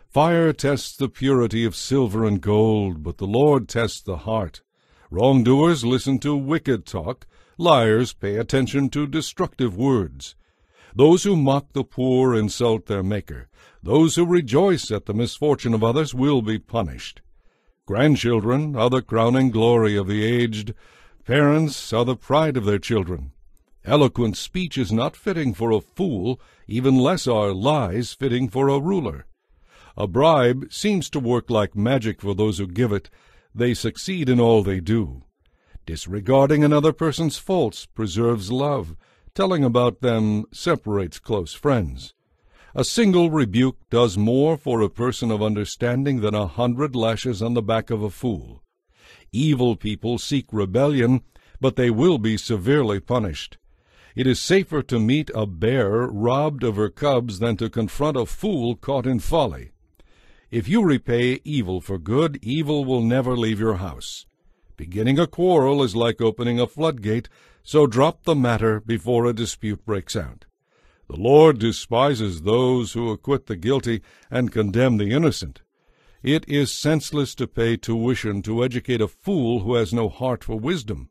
Fire tests the purity of silver and gold, but the Lord tests the heart. Wrongdoers listen to wicked talk. Liars pay attention to destructive words. Those who mock the poor insult their Maker. Those who rejoice at the misfortune of others will be punished. Grandchildren are the crowning glory of the aged. Parents are the pride of their children. Eloquent speech is not fitting for a fool, even less are lies fitting for a ruler. A bribe seems to work like magic for those who give it. They succeed in all they do. Disregarding another person's faults preserves love. Telling about them separates close friends. A single rebuke does more for a person of understanding than 100 lashes on the back of a fool. Evil people seek rebellion, but they will be severely punished. It is safer to meet a bear robbed of her cubs than to confront a fool caught in folly. If you repay evil for good, evil will never leave your house. Beginning a quarrel is like opening a floodgate, so drop the matter before a dispute breaks out. The Lord despises those who acquit the guilty and condemn the innocent. It is senseless to pay tuition to educate a fool who has no heart for wisdom.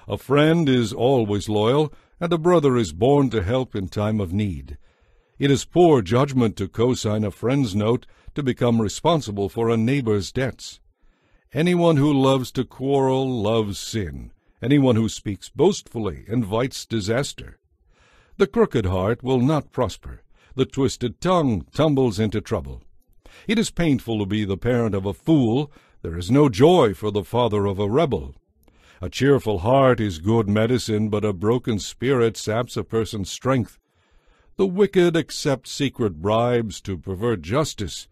A friend is always loyal, and a brother is born to help in time of need. It is poor judgment to co-sign a friend's note to become responsible for a neighbor's debts. Anyone who loves to quarrel loves sin. Anyone who speaks boastfully invites disaster. The crooked heart will not prosper. The twisted tongue tumbles into trouble. It is painful to be the parent of a fool. There is no joy for the father of a rebel. A cheerful heart is good medicine, but a broken spirit saps a person's strength. The wicked accept secret bribes to pervert justice.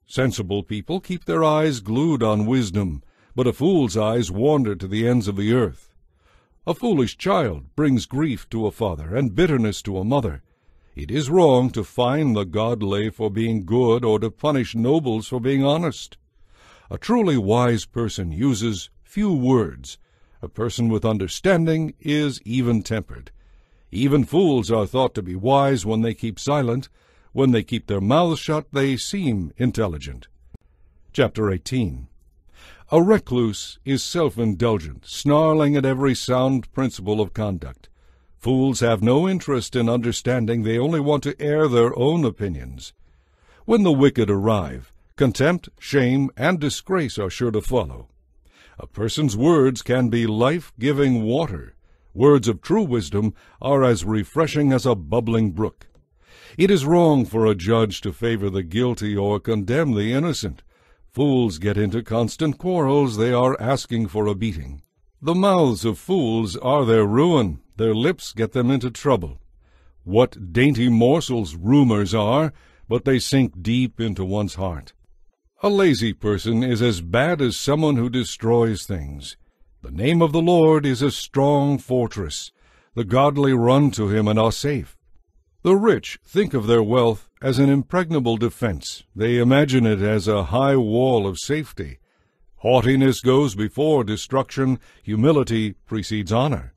Sensible people keep their eyes glued on wisdom, but a fool's eyes wander to the ends of the earth. A foolish child brings grief to a father and bitterness to a mother. It is wrong to fine the godly for being good or to punish nobles for being honest. A truly wise person uses few words. A person with understanding is even-tempered. Even fools are thought to be wise when they keep silent. When they keep their mouths shut, they seem intelligent. Chapter 18. A recluse is self-indulgent, snarling at every sound principle of conduct. Fools have no interest in understanding. They only want to air their own opinions. When the wicked arrive, contempt, shame, and disgrace are sure to follow. A person's words can be life-giving water. Words of true wisdom are as refreshing as a bubbling brook. It is wrong for a judge to favor the guilty or condemn the innocent. Fools get into constant quarrels. They are asking for a beating. The mouths of fools are their ruin. Their lips get them into trouble. What dainty morsels rumors are, but they sink deep into one's heart. A lazy person is as bad as someone who destroys things. The name of the Lord is a strong fortress. The godly run to him and are safe. The rich think of their wealth as an impregnable defense. They imagine it as a high wall of safety. Haughtiness goes before destruction. Humility precedes honor.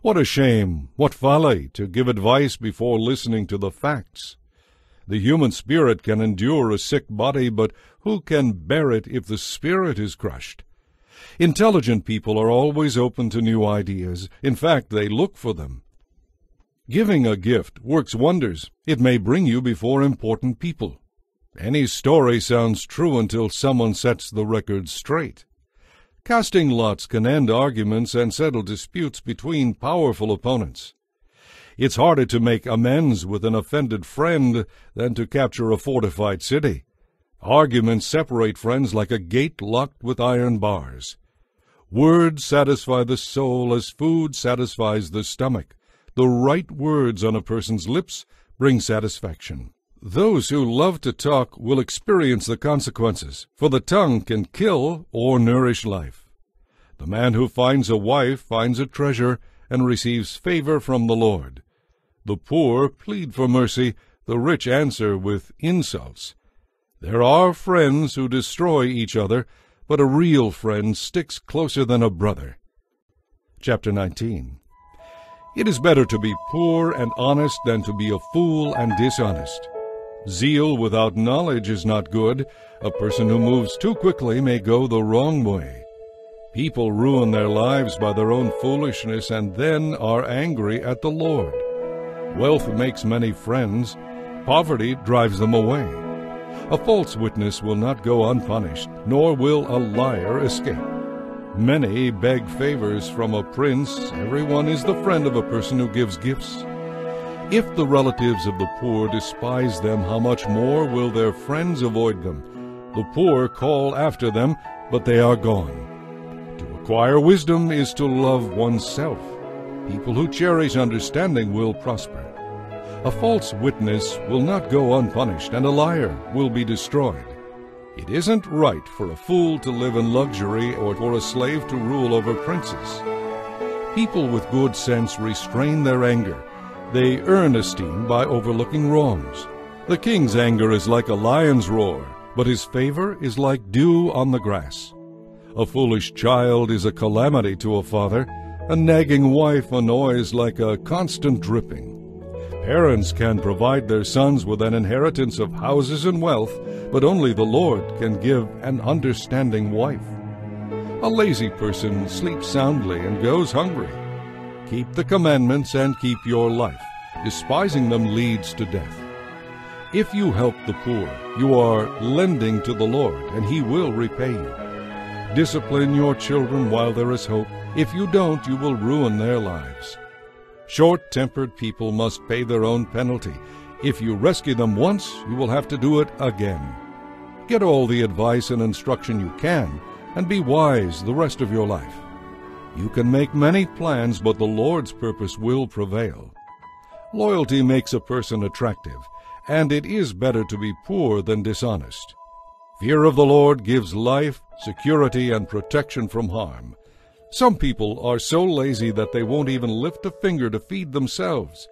What a shame, what folly, to give advice before listening to the facts. The human spirit can endure a sick body, but who can bear it if the spirit is crushed? Intelligent people are always open to new ideas. In fact, they look for them. Giving a gift works wonders. It may bring you before important people. Any story sounds true until someone sets the record straight. Casting lots can end arguments and settle disputes between powerful opponents. It's harder to make amends with an offended friend than to capture a fortified city. Arguments separate friends like a gate locked with iron bars. Words satisfy the soul as food satisfies the stomach. The right words on a person's lips bring satisfaction. Those who love to talk will experience the consequences, for the tongue can kill or nourish life. The man who finds a wife finds a treasure and receives favor from the Lord. The poor plead for mercy, the rich answer with insults. There are friends who destroy each other, but a real friend sticks closer than a brother. Chapter 19. It is better to be poor and honest than to be a fool and dishonest. Zeal without knowledge is not good. A person who moves too quickly may go the wrong way. People ruin their lives by their own foolishness and then are angry at the Lord. Wealth makes many friends. Poverty drives them away. A false witness will not go unpunished, nor will a liar escape. Many beg favors from a prince. Everyone is the friend of a person who gives gifts. If the relatives of the poor despise them, how much more will their friends avoid them? The poor call after them, but they are gone. To acquire wisdom is to love oneself. People who cherish understanding will prosper. A false witness will not go unpunished, and a liar will be destroyed. It isn't right for a fool to live in luxury or for a slave to rule over princes. People with good sense restrain their anger. They earn esteem by overlooking wrongs. The king's anger is like a lion's roar, but his favor is like dew on the grass. A foolish child is a calamity to a father. A nagging wife annoys like a constant dripping. Parents can provide their sons with an inheritance of houses and wealth, but only the Lord can give an understanding wife. A lazy person sleeps soundly and goes hungry. Keep the commandments and keep your life. Despising them leads to death. If you help the poor, you are lending to the Lord, and He will repay you. Discipline your children while there is hope. If you don't, you will ruin their lives. Short-tempered people must pay their own penalty. If you rescue them once, you will have to do it again. Get all the advice and instruction you can, and be wise the rest of your life. You can make many plans, but the Lord's purpose will prevail. Loyalty makes a person attractive, and it is better to be poor than dishonest. Fear of the Lord gives life, security, and protection from harm. Some people are so lazy that they won't even lift a finger to feed themselves.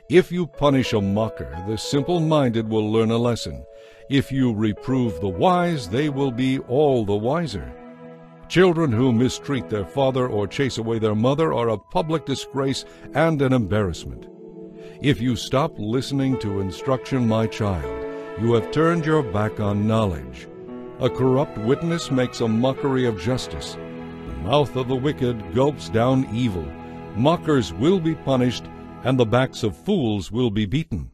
If you punish a mocker, the simple-minded will learn a lesson. If you reprove the wise, they will be all the wiser. Children who mistreat their father or chase away their mother are a public disgrace and an embarrassment. If you stop listening to instruction, my child, you have turned your back on knowledge. A corrupt witness makes a mockery of justice. The mouth of the wicked gulps down evil. Mockers will be punished, and the backs of fools will be beaten.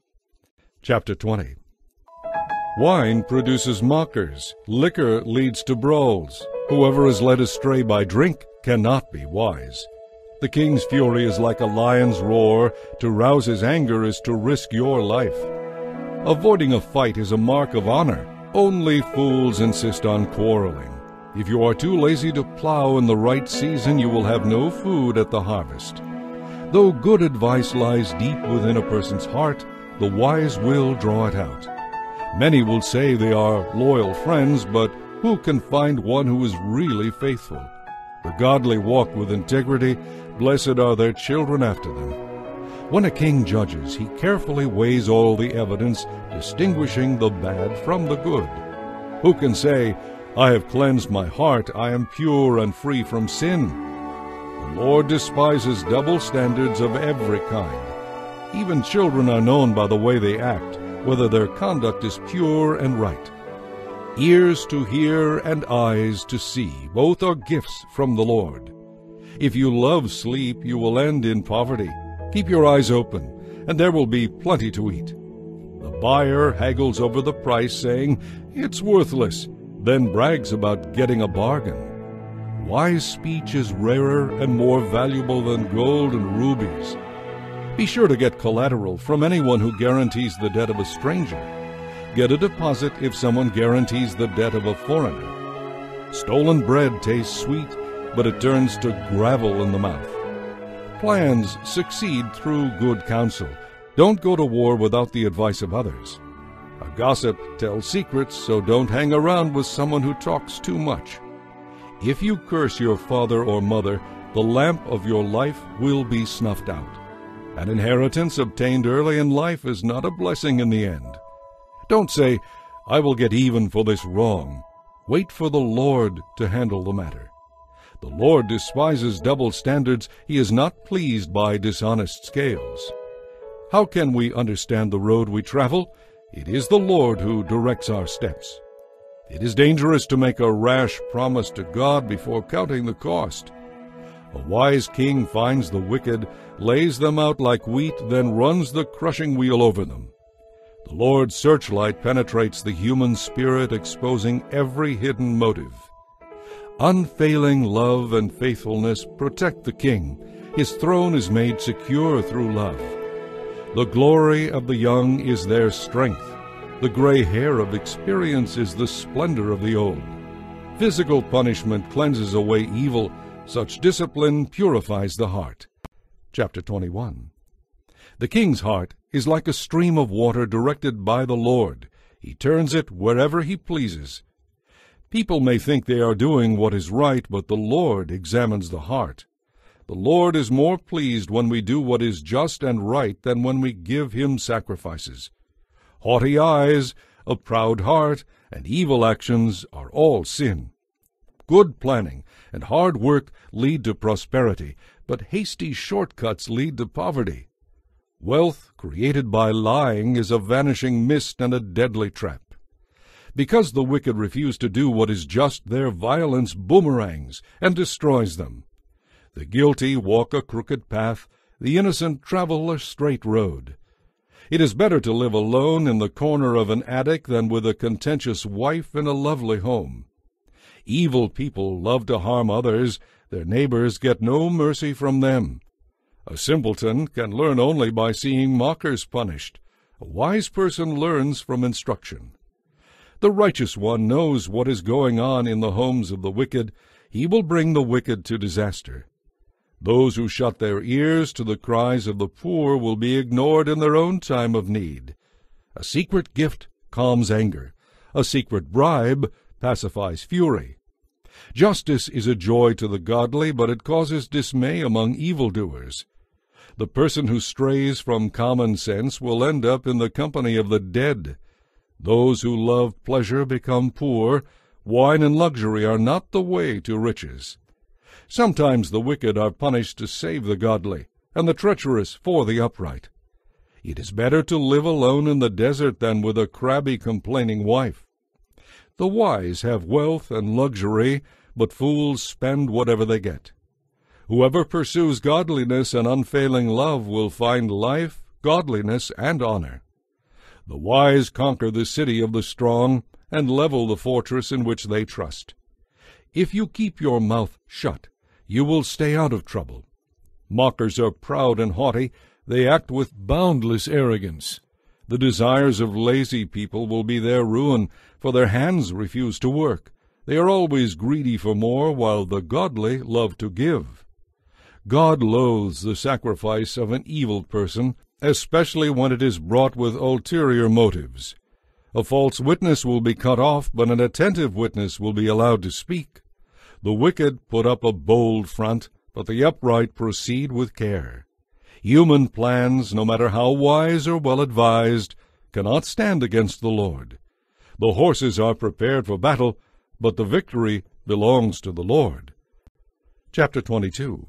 Chapter 20. Wine produces mockers. Liquor leads to brawls. Whoever is led astray by drink cannot be wise. The king's fury is like a lion's roar. To rouse his anger is to risk your life. Avoiding a fight is a mark of honor. Only fools insist on quarreling. If you are too lazy to plow in the right season, you will have no food at the harvest. Though good advice lies deep within a person's heart, the wise will draw it out. Many will say they are loyal friends, but who can find one who is really faithful? The godly walk with integrity. Blessed are their children after them. When a king judges, he carefully weighs all the evidence, distinguishing the bad from the good. Who can say, I have cleansed my heart, I am pure and free from sin? The Lord despises double standards of every kind. Even children are known by the way they act, whether their conduct is pure and right. Ears to hear and eyes to see, both are gifts from the Lord. If you love sleep, you will end in poverty. Keep your eyes open, and there will be plenty to eat. The buyer haggles over the price, saying, It's worthless, then brags about getting a bargain. Wise speech is rarer and more valuable than gold and rubies. Be sure to get collateral from anyone who guarantees the debt of a stranger. Get a deposit if someone guarantees the debt of a foreigner. Stolen bread tastes sweet, but it turns to gravel in the mouth. Plans succeed through good counsel. Don't go to war without the advice of others. A gossip tells secrets, so don't hang around with someone who talks too much. If you curse your father or mother, the lamp of your life will be snuffed out. An inheritance obtained early in life is not a blessing in the end. Don't say, I will get even for this wrong. Wait for the Lord to handle the matter. The Lord despises double standards. He is not pleased by dishonest scales. How can we understand the road we travel? It is the Lord who directs our steps. It is dangerous to make a rash promise to God before counting the cost. A wise king finds the wicked, lays them out like wheat, then runs the crushing wheel over them. The Lord's searchlight penetrates the human spirit, exposing every hidden motive. Unfailing love and faithfulness protect the king. His throne is made secure through love. The glory of the young is their strength. The gray hair of experience is the splendor of the old. Physical punishment cleanses away evil. Such discipline purifies the heart. Chapter 21. The king's heart is like a stream of water directed by the Lord. He turns it wherever he pleases. People may think they are doing what is right, but the Lord examines the heart. The Lord is more pleased when we do what is just and right than when we give him sacrifices. Haughty eyes, a proud heart, and evil actions are all sin. Good planning and hard work lead to prosperity, but hasty shortcuts lead to poverty. Wealth created by lying is a vanishing mist and a deadly trap. Because the wicked refuse to do what is just, their violence boomerangs and destroys them. The guilty walk a crooked path, the innocent travel a straight road. It is better to live alone in the corner of an attic than with a contentious wife in a lovely home. Evil people love to harm others. Their neighbors get no mercy from them. A simpleton can learn only by seeing mockers punished. A wise person learns from instruction. The righteous one knows what is going on in the homes of the wicked. He will bring the wicked to disaster. Those who shut their ears to the cries of the poor will be ignored in their own time of need. A secret gift calms anger. A secret bribe pacifies fury. Justice is a joy to the godly, but it causes dismay among evildoers. The person who strays from common sense will end up in the company of the dead. Those who love pleasure become poor. Wine and luxury are not the way to riches. Sometimes the wicked are punished to save the godly, and the treacherous for the upright. It is better to live alone in the desert than with a crabby, complaining wife. The wise have wealth and luxury, but fools spend whatever they get. Whoever pursues godliness and unfailing love will find life, godliness, and honor. The wise conquer the city of the strong and level the fortress in which they trust. If you keep your mouth shut, you will stay out of trouble. Mockers are proud and haughty. They act with boundless arrogance. The desires of lazy people will be their ruin, for their hands refuse to work. They are always greedy for more, while the godly love to give. God loathes the sacrifice of an evil person, especially when it is brought with ulterior motives. A false witness will be cut off, but an attentive witness will be allowed to speak. The wicked put up a bold front, but the upright proceed with care. Human plans, no matter how wise or well advised, cannot stand against the Lord. The horses are prepared for battle, but the victory belongs to the Lord. Chapter 22.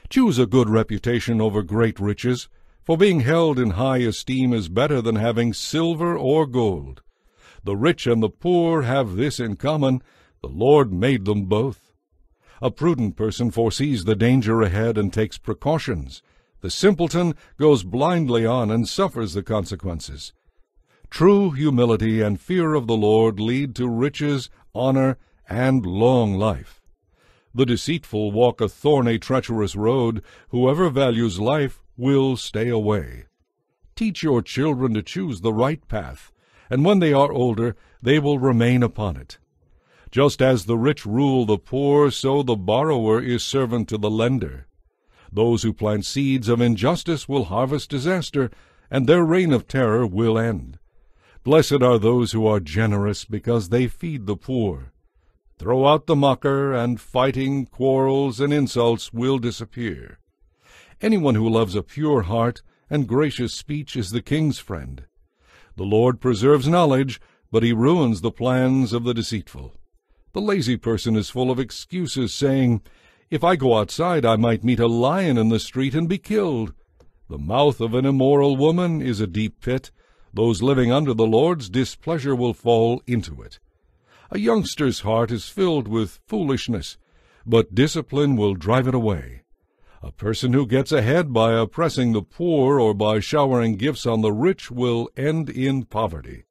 Choose a good reputation over great riches, for being held in high esteem is better than having silver or gold. The rich and the poor have this in common: the Lord made them both. A prudent person foresees the danger ahead and takes precautions. The simpleton goes blindly on and suffers the consequences. True humility and fear of the Lord lead to riches, honor, and long life. The deceitful walk a thorny, treacherous road. Whoever values life will stay away. Teach your children to choose the right path, and when they are older, they will remain upon it. Just as the rich rule the poor, so the borrower is servant to the lender. Those who plant seeds of injustice will harvest disaster, and their reign of terror will end. Blessed are those who are generous, because they feed the poor. Throw out the mocker, and fighting, quarrels, and insults will disappear. Anyone who loves a pure heart and gracious speech is the king's friend. The Lord preserves knowledge, but he ruins the plans of the deceitful. The lazy person is full of excuses, saying, "If I go outside, I might meet a lion in the street and be killed." The mouth of an immoral woman is a deep pit. Those living under the Lord's displeasure will fall into it. A youngster's heart is filled with foolishness, but discipline will drive it away. A person who gets ahead by oppressing the poor or by showering gifts on the rich will end in poverty.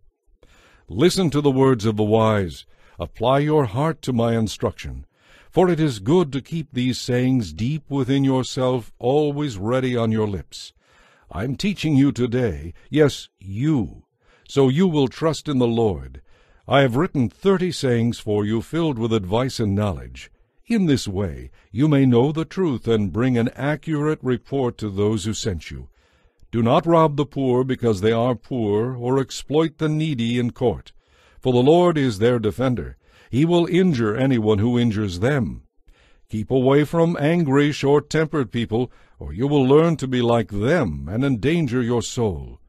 Listen to the words of the wise. Apply your heart to my instruction. For it is good to keep these sayings deep within yourself, always ready on your lips. I'm teaching you today, yes, you, so you will trust in the Lord. I have written 30 sayings for you filled with advice and knowledge. In this way you may know the truth and bring an accurate report to those who sent you. Do not rob the poor because they are poor, or exploit the needy in court. For the Lord is their defender. He will injure anyone who injures them. Keep away from angry, short-tempered people, or you will learn to be like them and endanger your soul.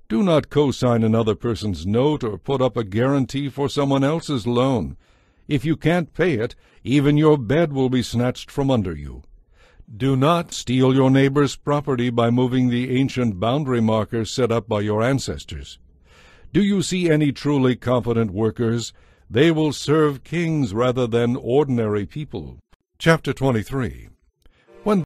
Do not co-sign another person's note or put up a guarantee for someone else's loan. If you can't pay it, even your bed will be snatched from under you. Do not steal your neighbor's property by moving the ancient boundary markers set up by your ancestors. Do you see any truly competent workers? They will serve kings rather than ordinary people. Chapter 23. When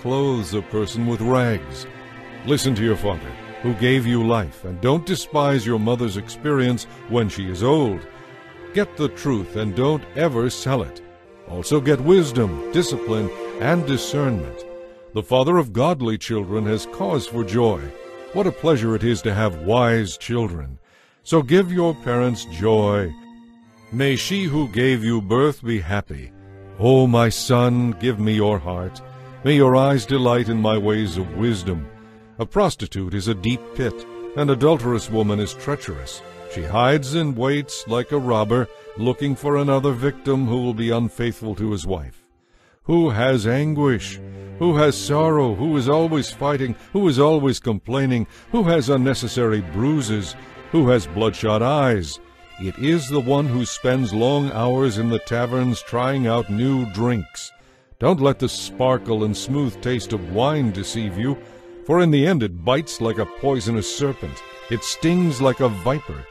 clothes a person with rags. Listen to your father, who gave you life, and don't despise your mother's experience when she is old. Get the truth and don't ever sell it. Also get wisdom, discipline, and discernment. The father of godly children has cause for joy. What a pleasure it is to have wise children. So give your parents joy. May she who gave you birth be happy. O my son, give me your heart. May your eyes delight in my ways of wisdom. A prostitute is a deep pit. An adulterous woman is treacherous. She hides and waits like a robber, looking for another victim who will be unfaithful to his wife. Who has anguish? Who has sorrow? Who is always fighting? Who is always complaining? Who has unnecessary bruises? Who has bloodshot eyes? It is the one who spends long hours in the taverns trying out new drinks. Don't let the sparkle and smooth taste of wine deceive you, for in the end it bites like a poisonous serpent. It stings like a viper.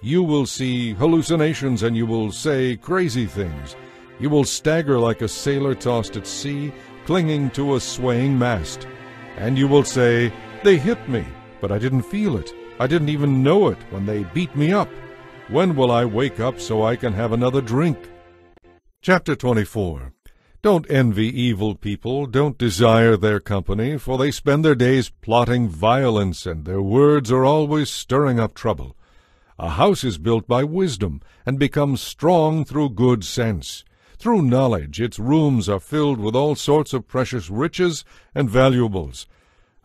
You will see hallucinations, and you will say crazy things. You will stagger like a sailor tossed at sea, clinging to a swaying mast. And you will say, "They hit me, but I didn't feel it. I didn't even know it when they beat me up. When will I wake up so I can have another drink?" Chapter 24. Don't envy evil people, don't desire their company, for they spend their days plotting violence, and their words are always stirring up trouble. A house is built by wisdom, and becomes strong through good sense. Through knowledge its rooms are filled with all sorts of precious riches and valuables.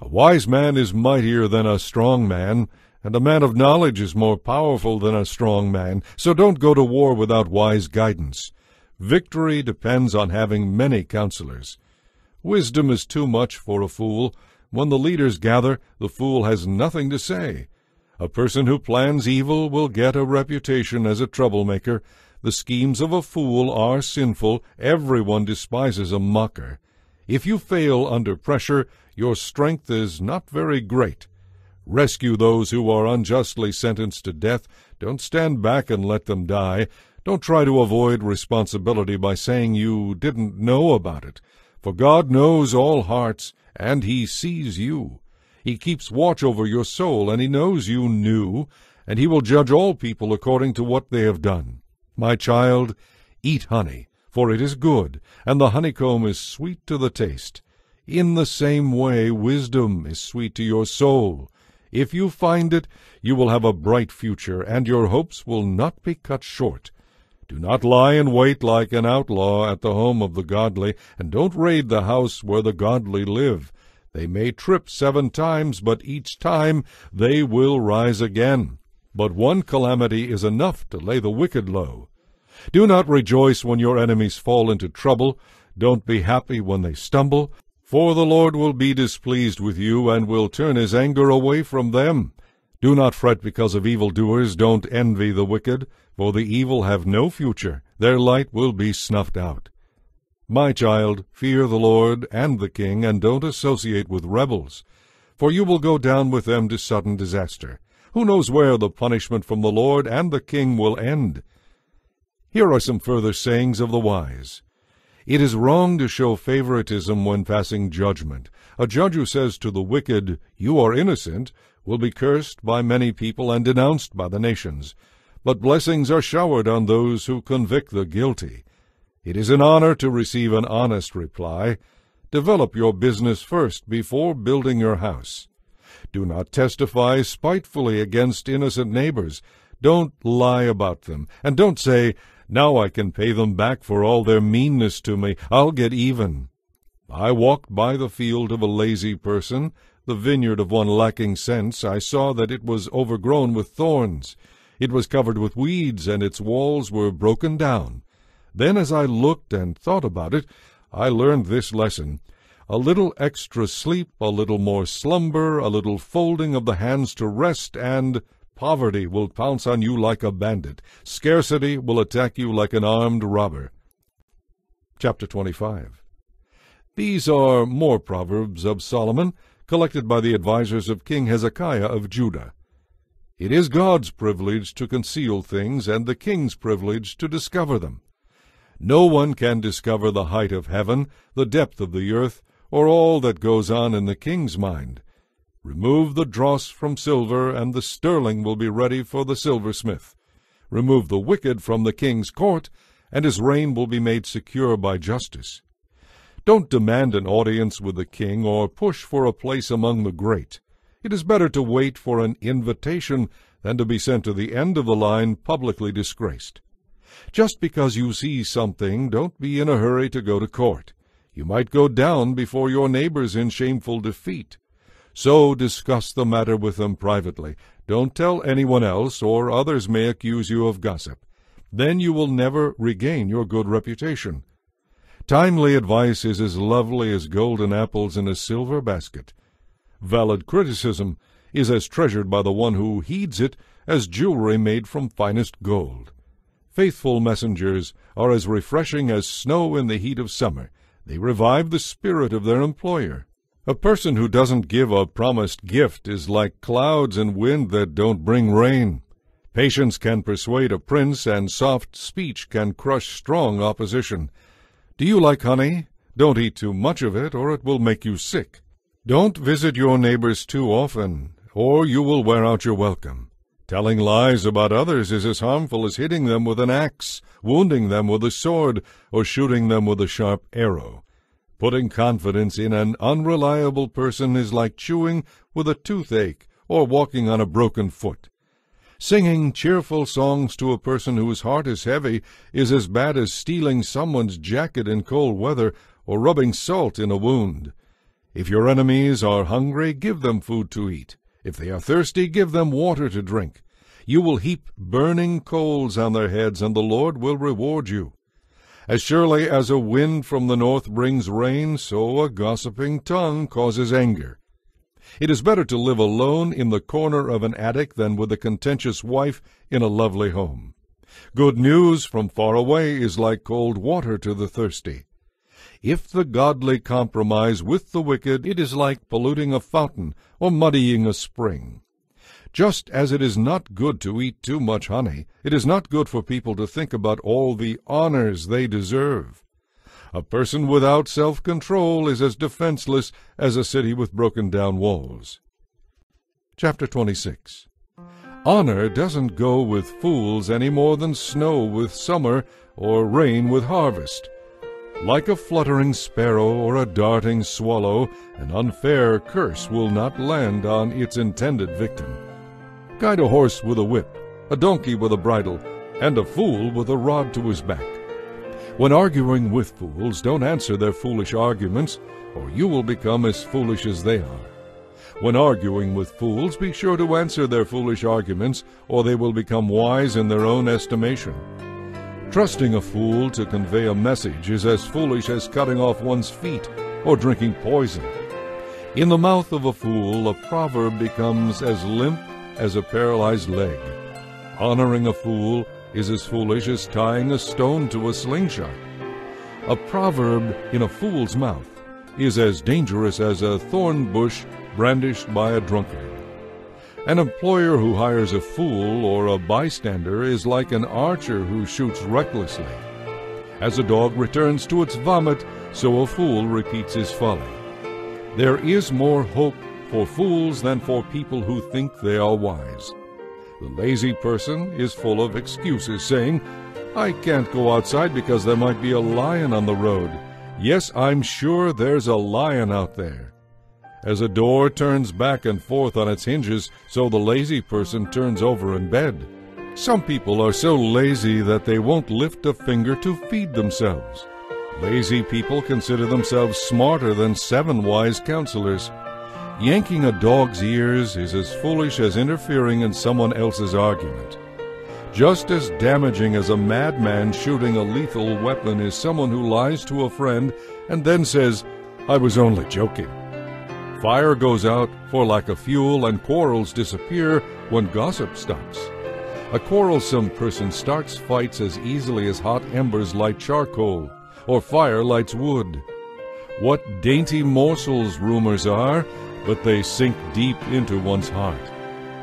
A wise man is mightier than a strong man, and a man of knowledge is more powerful than a strong man, so don't go to war without wise guidance. Victory depends on having many counselors. Wisdom is too much for a fool. When the leaders gather, the fool has nothing to say. A person who plans evil will get a reputation as a troublemaker. The schemes of a fool are sinful. Everyone despises a mocker. If you fail under pressure, your strength is not very great. Rescue those who are unjustly sentenced to death. Don't stand back and let them die. Don't try to avoid responsibility by saying you didn't know about it. For God knows all hearts, and He sees you. He keeps watch over your soul, and He knows you knew, and He will judge all people according to what they have done. My child, eat honey, for it is good, and the honeycomb is sweet to the taste. In the same way, wisdom is sweet to your soul. If you find it, you will have a bright future, and your hopes will not be cut short. Do not lie in wait like an outlaw at the home of the godly, and don't raid the house where the godly live. They may trip 7 times, but each time they will rise again. But one calamity is enough to lay the wicked low. Do not rejoice when your enemies fall into trouble. Don't be happy when they stumble, for the Lord will be displeased with you and will turn His anger away from them. Do not fret because of evildoers. Don't envy the wicked, for the evil have no future. Their light will be snuffed out. My child, fear the Lord and the king, and don't associate with rebels, for you will go down with them to sudden disaster. Who knows where the punishment from the Lord and the king will end? Here are some further sayings of the wise. It is wrong to show favoritism when passing judgment. A judge who says to the wicked, "You are innocent," will be cursed by many people and denounced by the nations. But blessings are showered on those who convict the guilty. It is an honor to receive an honest reply. Develop your business first before building your house. Do not testify spitefully against innocent neighbors. Don't lie about them, and don't say, "Now I can pay them back for all their meanness to me. I'll get even." I walked by the field of a lazy person, the vineyard of one lacking sense. I saw that it was overgrown with thorns. It was covered with weeds, and its walls were broken down. Then as I looked and thought about it, I learned this lesson. A little extra sleep, a little more slumber, a little folding of the hands to rest, and poverty will pounce on you like a bandit. Scarcity will attack you like an armed robber. Chapter 25. These are more Proverbs of Solomon, collected by the advisers of King Hezekiah of Judah. It is God's privilege to conceal things, and the king's privilege to discover them. No one can discover the height of heaven, the depth of the earth, or all that goes on in the king's mind. Remove the dross from silver, and the sterling will be ready for the silversmith. Remove the wicked from the king's court, and his reign will be made secure by justice. Don't demand an audience with the king, or push for a place among the great. It is better to wait for an invitation than to be sent to the end of the line publicly disgraced. Just because you see something, don't be in a hurry to go to court. You might go down before your neighbors in shameful defeat. So discuss the matter with them privately. Don't tell anyone else, or others may accuse you of gossip. Then you will never regain your good reputation. Timely advice is as lovely as golden apples in a silver basket. Valid criticism is as treasured by the one who heeds it as jewelry made from finest gold. Faithful messengers are as refreshing as snow in the heat of summer. They revive the spirit of their employer. A person who doesn't give a promised gift is like clouds and wind that don't bring rain. Patience can persuade a prince, and soft speech can crush strong opposition. Do you like honey? Don't eat too much of it, or it will make you sick. Don't visit your neighbors too often, or you will wear out your welcome. Telling lies about others is as harmful as hitting them with an axe, wounding them with a sword, or shooting them with a sharp arrow. Putting confidence in an unreliable person is like chewing with a toothache or walking on a broken foot. Singing cheerful songs to a person whose heart is heavy is as bad as stealing someone's jacket in cold weather or rubbing salt in a wound. If your enemies are hungry, give them food to eat. If they are thirsty, give them water to drink. You will heap burning coals on their heads, and the Lord will reward you. As surely as a wind from the north brings rain, so a gossiping tongue causes anger. It is better to live alone in the corner of an attic than with a contentious wife in a lovely home. Good news from far away is like cold water to the thirsty. If the godly compromise with the wicked, it is like polluting a fountain or muddying a spring. Just as it is not good to eat too much honey, it is not good for people to think about all the honors they deserve. A person without self-control is as defenseless as a city with broken-down walls. Chapter 26. Honor doesn't go with fools any more than snow with summer or rain with harvest. Like a fluttering sparrow or a darting swallow, an unfair curse will not land on its intended victim. Guide a horse with a whip, a donkey with a bridle, and a fool with a rod to his back. When arguing with fools, don't answer their foolish arguments, or you will become as foolish as they are. When arguing with fools, be sure to answer their foolish arguments, or they will become wise in their own estimation. Trusting a fool to convey a message is as foolish as cutting off one's feet or drinking poison. In the mouth of a fool, a proverb becomes as limp as a paralyzed leg. Honoring a fool is as foolish as tying a stone to a slingshot. A proverb in a fool's mouth is as dangerous as a thorn bush brandished by a drunkard. An employer who hires a fool or a bystander is like an archer who shoots recklessly. As a dog returns to its vomit, so a fool repeats his folly. There is more hope for fools than for people who think they are wise. The lazy person is full of excuses, saying, "I can't go outside because there might be a lion on the road. Yes, I'm sure there's a lion out there." As a door turns back and forth on its hinges, so the lazy person turns over in bed. Some people are so lazy that they won't lift a finger to feed themselves. Lazy people consider themselves smarter than 7 wise counselors. Yanking a dog's ears is as foolish as interfering in someone else's argument. Just as damaging as a madman shooting a lethal weapon is someone who lies to a friend and then says, "I was only joking." Fire goes out for lack of fuel, and quarrels disappear when gossip stops. A quarrelsome person starts fights as easily as hot embers light charcoal, or fire lights wood. What dainty morsels rumors are, but they sink deep into one's heart.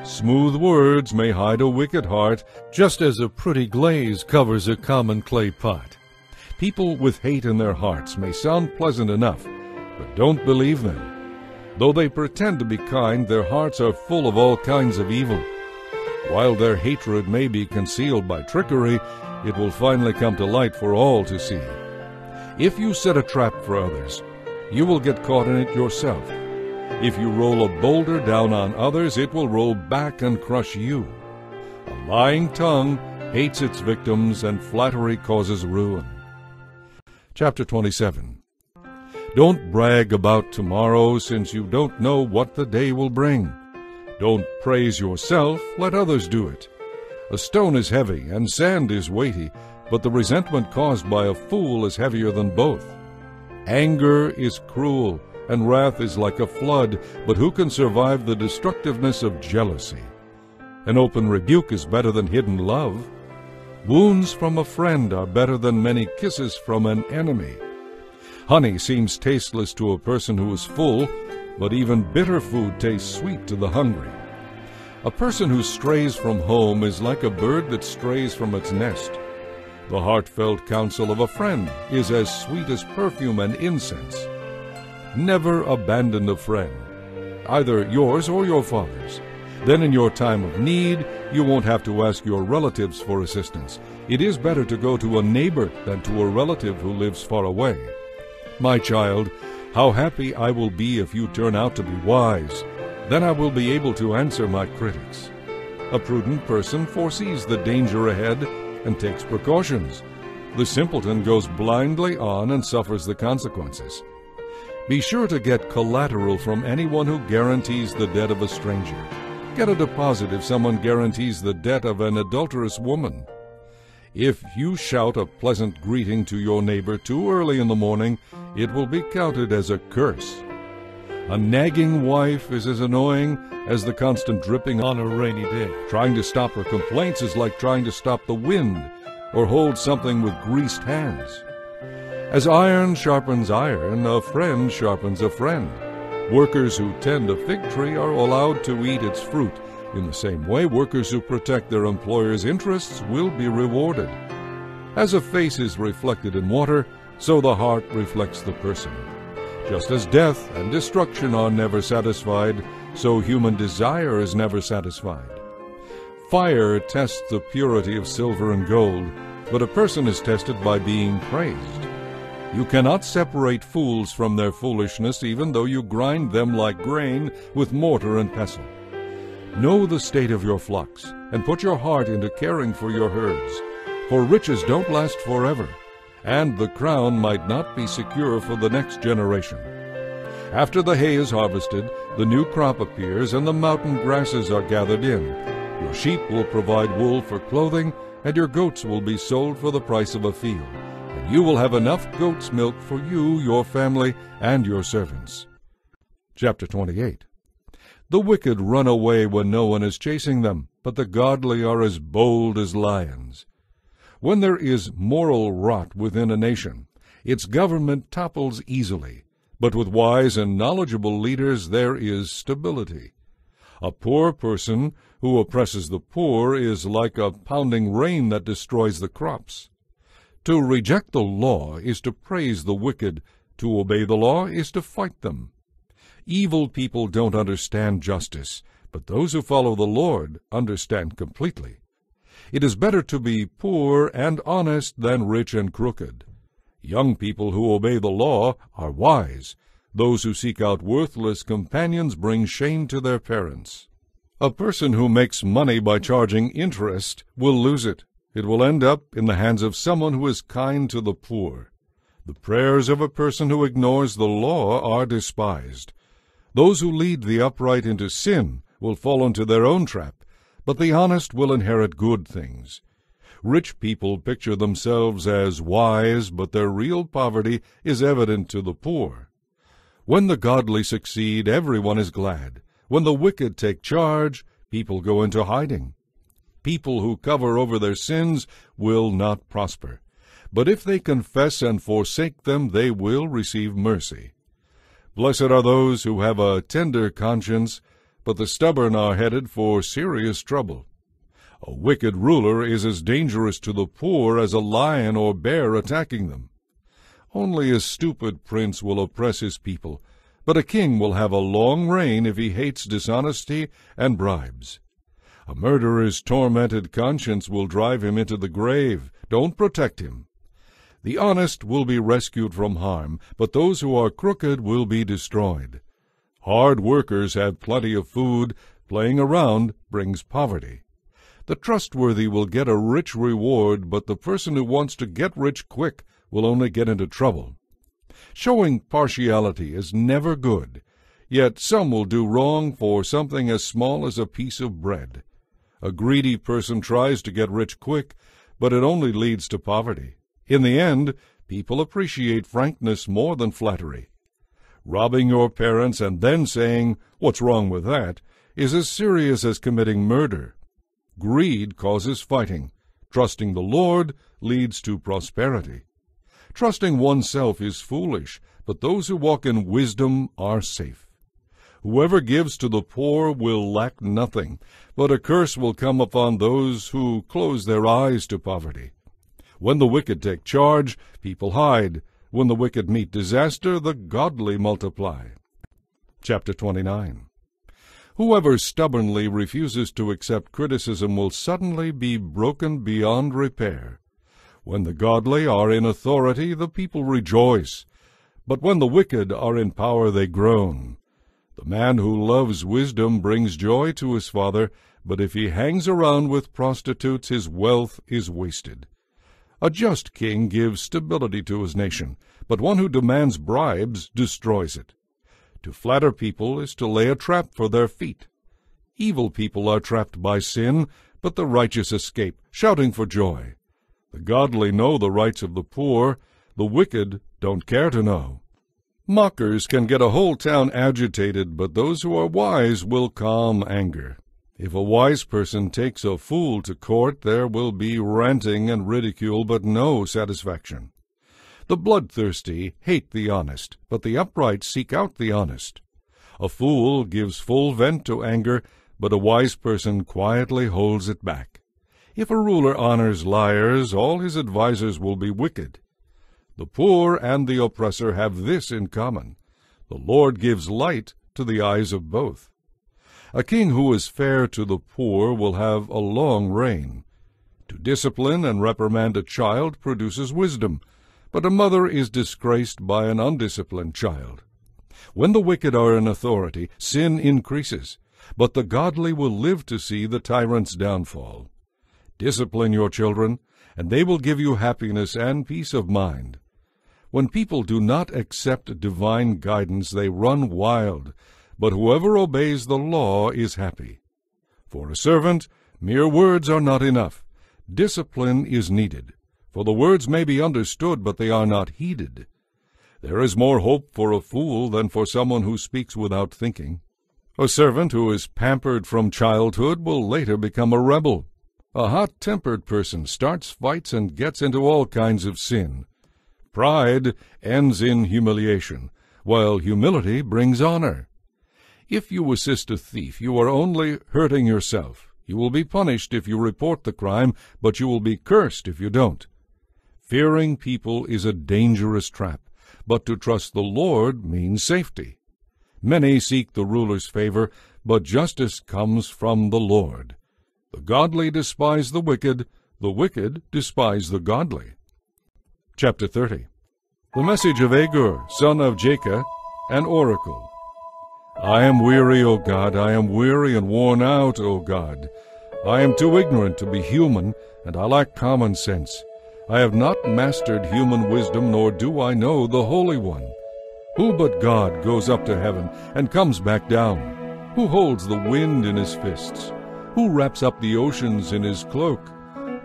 Smooth words may hide a wicked heart, just as a pretty glaze covers a common clay pot. People with hate in their hearts may sound pleasant enough, but don't believe them. Though they pretend to be kind, their hearts are full of all kinds of evil. While their hatred may be concealed by trickery, it will finally come to light for all to see. If you set a trap for others, you will get caught in it yourself. If you roll a boulder down on others, it will roll back and crush you. A lying tongue hates its victims, and flattery causes ruin. Chapter 27. Don't brag about tomorrow, since you don't know what the day will bring. Don't praise yourself, let others do it. A stone is heavy and sand is weighty, but the resentment caused by a fool is heavier than both. Anger is cruel, and wrath is like a flood, but who can survive the destructiveness of jealousy? An open rebuke is better than hidden love. Wounds from a friend are better than many kisses from an enemy. Honey seems tasteless to a person who is full, but even bitter food tastes sweet to the hungry. A person who strays from home is like a bird that strays from its nest. The heartfelt counsel of a friend is as sweet as perfume and incense. Never abandon a friend, either yours or your father's. Then in your time of need, you won't have to ask your relatives for assistance. It is better to go to a neighbor than to a relative who lives far away. My child, how happy I will be if you turn out to be wise. Then I will be able to answer my critics. A prudent person foresees the danger ahead and takes precautions. The simpleton goes blindly on and suffers the consequences. Be sure to get collateral from anyone who guarantees the debt of a stranger. Get a deposit if someone guarantees the debt of an adulterous woman. If you shout a pleasant greeting to your neighbor too early in the morning, it will be counted as a curse. A nagging wife is as annoying as the constant dripping on a rainy day. Trying to stop her complaints is like trying to stop the wind or hold something with greased hands. As iron sharpens iron, a friend sharpens a friend. Workers who tend a fig tree are allowed to eat its fruit. In the same way, workers who protect their employer's interests will be rewarded. As a face is reflected in water, so the heart reflects the person. Just as death and destruction are never satisfied, so human desire is never satisfied. Fire tests the purity of silver and gold, but a person is tested by being praised. You cannot separate fools from their foolishness, even though you grind them like grain with mortar and pestle. Know the state of your flocks, and put your heart into caring for your herds. For riches don't last forever, and the crown might not be secure for the next generation. After the hay is harvested, the new crop appears, and the mountain grasses are gathered in. Your sheep will provide wool for clothing, and your goats will be sold for the price of a field. And you will have enough goat's milk for you, your family, and your servants. Chapter 28. The wicked run away when no one is chasing them, but the godly are as bold as lions. When there is moral rot within a nation, its government topples easily, but with wise and knowledgeable leaders there is stability. A poor person who oppresses the poor is like a pounding rain that destroys the crops. To reject the law is to praise the wicked. To obey the law is to fight them. Evil people don't understand justice, but those who follow the Lord understand completely. It is better to be poor and honest than rich and crooked. Young people who obey the law are wise. Those who seek out worthless companions bring shame to their parents. A person who makes money by charging interest will lose it. It will end up in the hands of someone who is kind to the poor. The prayers of a person who ignores the law are despised. Those who lead the upright into sin will fall into their own trap, but the honest will inherit good things. Rich people picture themselves as wise, but their real poverty is evident to the poor. When the godly succeed, everyone is glad. When the wicked take charge, people go into hiding. People who cover over their sins will not prosper, but if they confess and forsake them, they will receive mercy. Blessed are those who have a tender conscience, but the stubborn are headed for serious trouble. A wicked ruler is as dangerous to the poor as a lion or bear attacking them. Only a stupid prince will oppress his people, but a king will have a long reign if he hates dishonesty and bribes. A murderer's tormented conscience will drive him into the grave. Don't protect him. The honest will be rescued from harm, but those who are crooked will be destroyed. Hard workers have plenty of food. Playing around brings poverty. The trustworthy will get a rich reward, but the person who wants to get rich quick will only get into trouble. Showing partiality is never good, yet some will do wrong for something as small as a piece of bread. A greedy person tries to get rich quick, but it only leads to poverty. In the end, people appreciate frankness more than flattery. Robbing your parents and then saying, "What's wrong with that?" is as serious as committing murder. Greed causes fighting. Trusting the Lord leads to prosperity. Trusting oneself is foolish, but those who walk in wisdom are safe. Whoever gives to the poor will lack nothing, but a curse will come upon those who close their eyes to poverty. When the wicked take charge, people hide. When the wicked meet disaster, the godly multiply. Chapter 29. Whoever stubbornly refuses to accept criticism will suddenly be broken beyond repair. When the godly are in authority, the people rejoice. But when the wicked are in power, they groan. The man who loves wisdom brings joy to his father, but if he hangs around with prostitutes, his wealth is wasted. A just king gives stability to his nation, but one who demands bribes destroys it. To flatter people is to lay a trap for their feet. Evil people are trapped by sin, but the righteous escape, shouting for joy. The godly know the rights of the poor, the wicked don't care to know. Mockers can get a whole town agitated, but those who are wise will calm anger. If a wise person takes a fool to court, there will be ranting and ridicule, but no satisfaction. The bloodthirsty hate the honest, but the upright seek out the honest. A fool gives full vent to anger, but a wise person quietly holds it back. If a ruler honors liars, all his advisers will be wicked. The poor and the oppressor have this in common: the Lord gives light to the eyes of both. A king who is fair to the poor will have a long reign. To discipline and reprimand a child produces wisdom, but a mother is disgraced by an undisciplined child. When the wicked are in authority, sin increases, but the godly will live to see the tyrant's downfall. Discipline your children, and they will give you happiness and peace of mind. When people do not accept divine guidance, they run wild, but whoever obeys the law is happy. For a servant, mere words are not enough. Discipline is needed, for the words may be understood, but they are not heeded. There is more hope for a fool than for someone who speaks without thinking. A servant who is pampered from childhood will later become a rebel. A hot-tempered person starts fights and gets into all kinds of sin. Pride ends in humiliation, while humility brings honor. If you assist a thief, you are only hurting yourself. You will be punished if you report the crime, but you will be cursed if you don't. Fearing people is a dangerous trap, but to trust the Lord means safety. Many seek the ruler's favor, but justice comes from the Lord. The godly despise the wicked despise the godly. Chapter 30. The message of Agur, son of Jacob, an oracle. I am weary, O God, I am weary and worn out, O God. I am too ignorant to be human, and I lack common sense. I have not mastered human wisdom, nor do I know the Holy One. Who but God goes up to heaven and comes back down? Who holds the wind in his fists? Who wraps up the oceans in his cloak?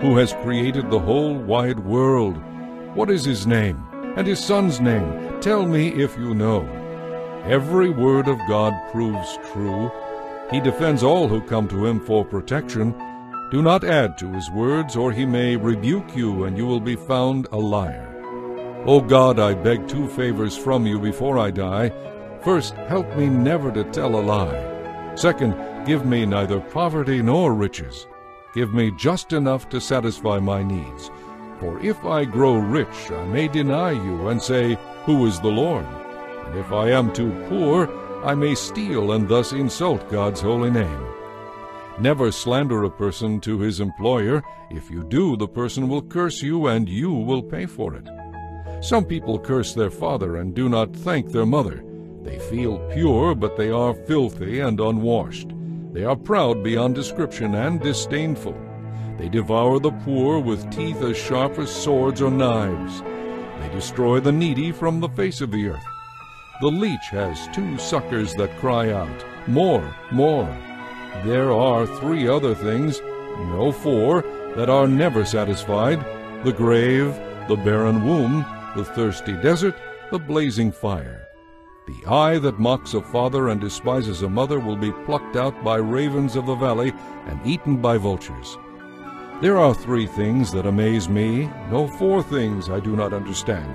Who has created the whole wide world? What is his name, and his son's name? Tell me if you know. Every word of God proves true. He defends all who come to him for protection. Do not add to his words, or he may rebuke you, and you will be found a liar. O God, I beg two favors from you before I die. First, help me never to tell a lie. Second, give me neither poverty nor riches. Give me just enough to satisfy my needs. For if I grow rich, I may deny you and say, Who is the Lord? And if I am too poor, I may steal and thus insult God's holy name. Never slander a person to his employer. If you do, the person will curse you, and you will pay for it. Some people curse their father and do not thank their mother. They feel pure, but they are filthy and unwashed. They are proud beyond description and disdainful. They devour the poor with teeth as sharp as swords or knives. They destroy the needy from the face of the earth. The leech has two suckers that cry out, More, more. There are three other things, no, four, that are never satisfied: the grave, the barren womb, the thirsty desert, the blazing fire. The eye that mocks a father and despises a mother will be plucked out by ravens of the valley and eaten by vultures. There are three things that amaze me, no, four things I do not understand: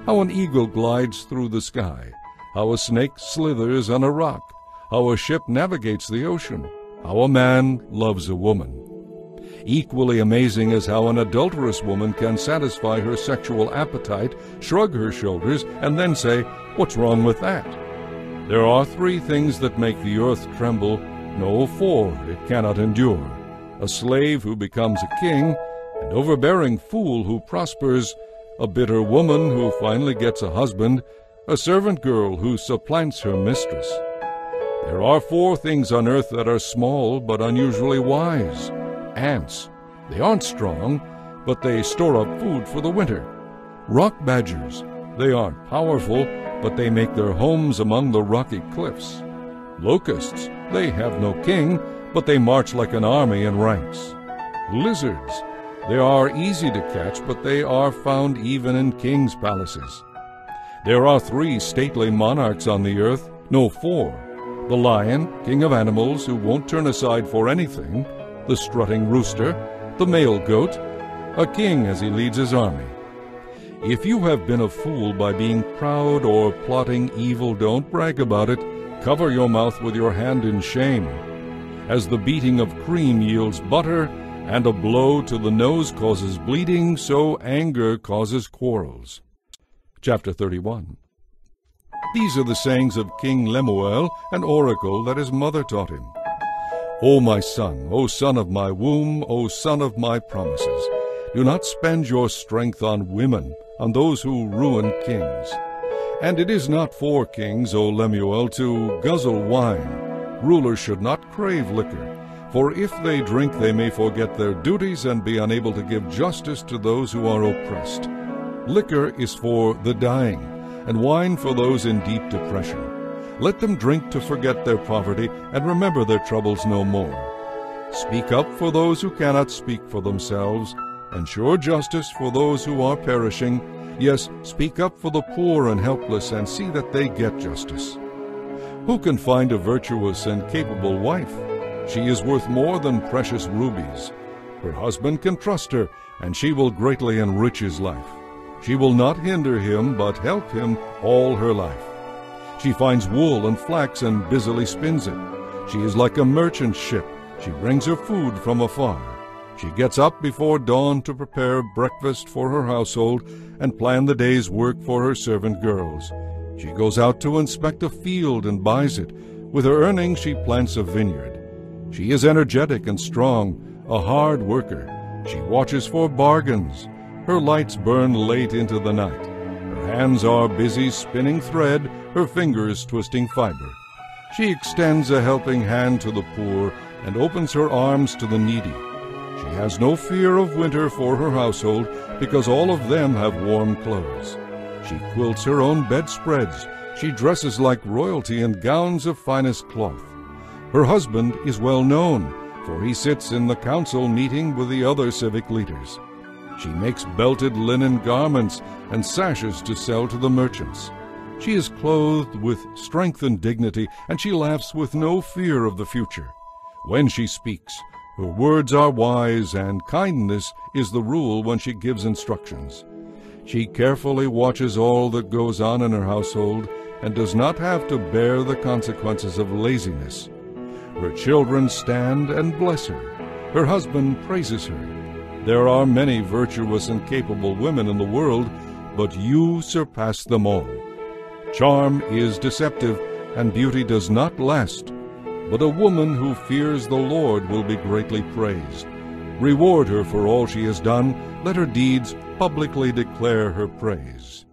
how an eagle glides through the sky, how a snake slithers on a rock, how a ship navigates the ocean, how a man loves a woman. Equally amazing is how an adulterous woman can satisfy her sexual appetite, shrug her shoulders, and then say, What's wrong with that? There are three things that make the earth tremble, no, four it cannot endure: a slave who becomes a king, an overbearing fool who prospers, a bitter woman who finally gets a husband, a servant girl who supplants her mistress. There are four things on earth that are small but unusually wise: ants. They aren't strong, but they store up food for the winter. Rock badgers, they aren't powerful, but they make their homes among the rocky cliffs. Locusts, they have no king, but they march like an army in ranks. Lizards, they are easy to catch, but they are found even in kings' palaces. There are 3 stately monarchs on the earth, no 4. The lion, king of animals, who won't turn aside for anything, the strutting rooster, the male goat, a king as he leads his army. If you have been a fool by being proud or plotting evil, don't brag about it. Cover your mouth with your hand in shame. As the beating of cream yields butter, and a blow to the nose causes bleeding, so anger causes quarrels. Chapter 31. These are the sayings of King Lemuel, an oracle that his mother taught him. O my son, O son of my womb, O son of my promises, do not spend your strength on women, on those who ruin kings. And it is not for kings, O Lemuel, to guzzle wine. Rulers should not crave liquor, for if they drink they may forget their duties and be unable to give justice to those who are oppressed. Liquor is for the dying, and wine for those in deep depression. Let them drink to forget their poverty and remember their troubles no more. Speak up for those who cannot speak for themselves. Ensure justice for those who are perishing. Yes, speak up for the poor and helpless and see that they get justice. Who can find a virtuous and capable wife? She is worth more than precious rubies. Her husband can trust her, and she will greatly enrich his life. She will not hinder him, but help him all her life. She finds wool and flax and busily spins it. She is like a merchant ship. She brings her food from afar. She gets up before dawn to prepare breakfast for her household and plan the day's work for her servant girls. She goes out to inspect a field and buys it. With her earnings she plants a vineyard. She is energetic and strong, a hard worker. She watches for bargains. Her lights burn late into the night. Her hands are busy spinning thread, her fingers twisting fiber. She extends a helping hand to the poor and opens her arms to the needy. She has no fear of winter for her household, because all of them have warm clothes. She quilts her own bedspreads. She dresses like royalty in gowns of finest cloth. Her husband is well known, for he sits in the council meeting with the other civic leaders. She makes belted linen garments and sashes to sell to the merchants. She is clothed with strength and dignity, and she laughs with no fear of the future. When she speaks, her words are wise, and kindness is the rule when she gives instructions. She carefully watches all that goes on in her household and does not have to bear the consequences of laziness. Her children stand and bless her. Her husband praises her. There are many virtuous and capable women in the world, but you surpass them all. Charm is deceptive, and beauty does not last. But a woman who fears the Lord will be greatly praised. Reward her for all she has done. Let her deeds publicly declare her praise.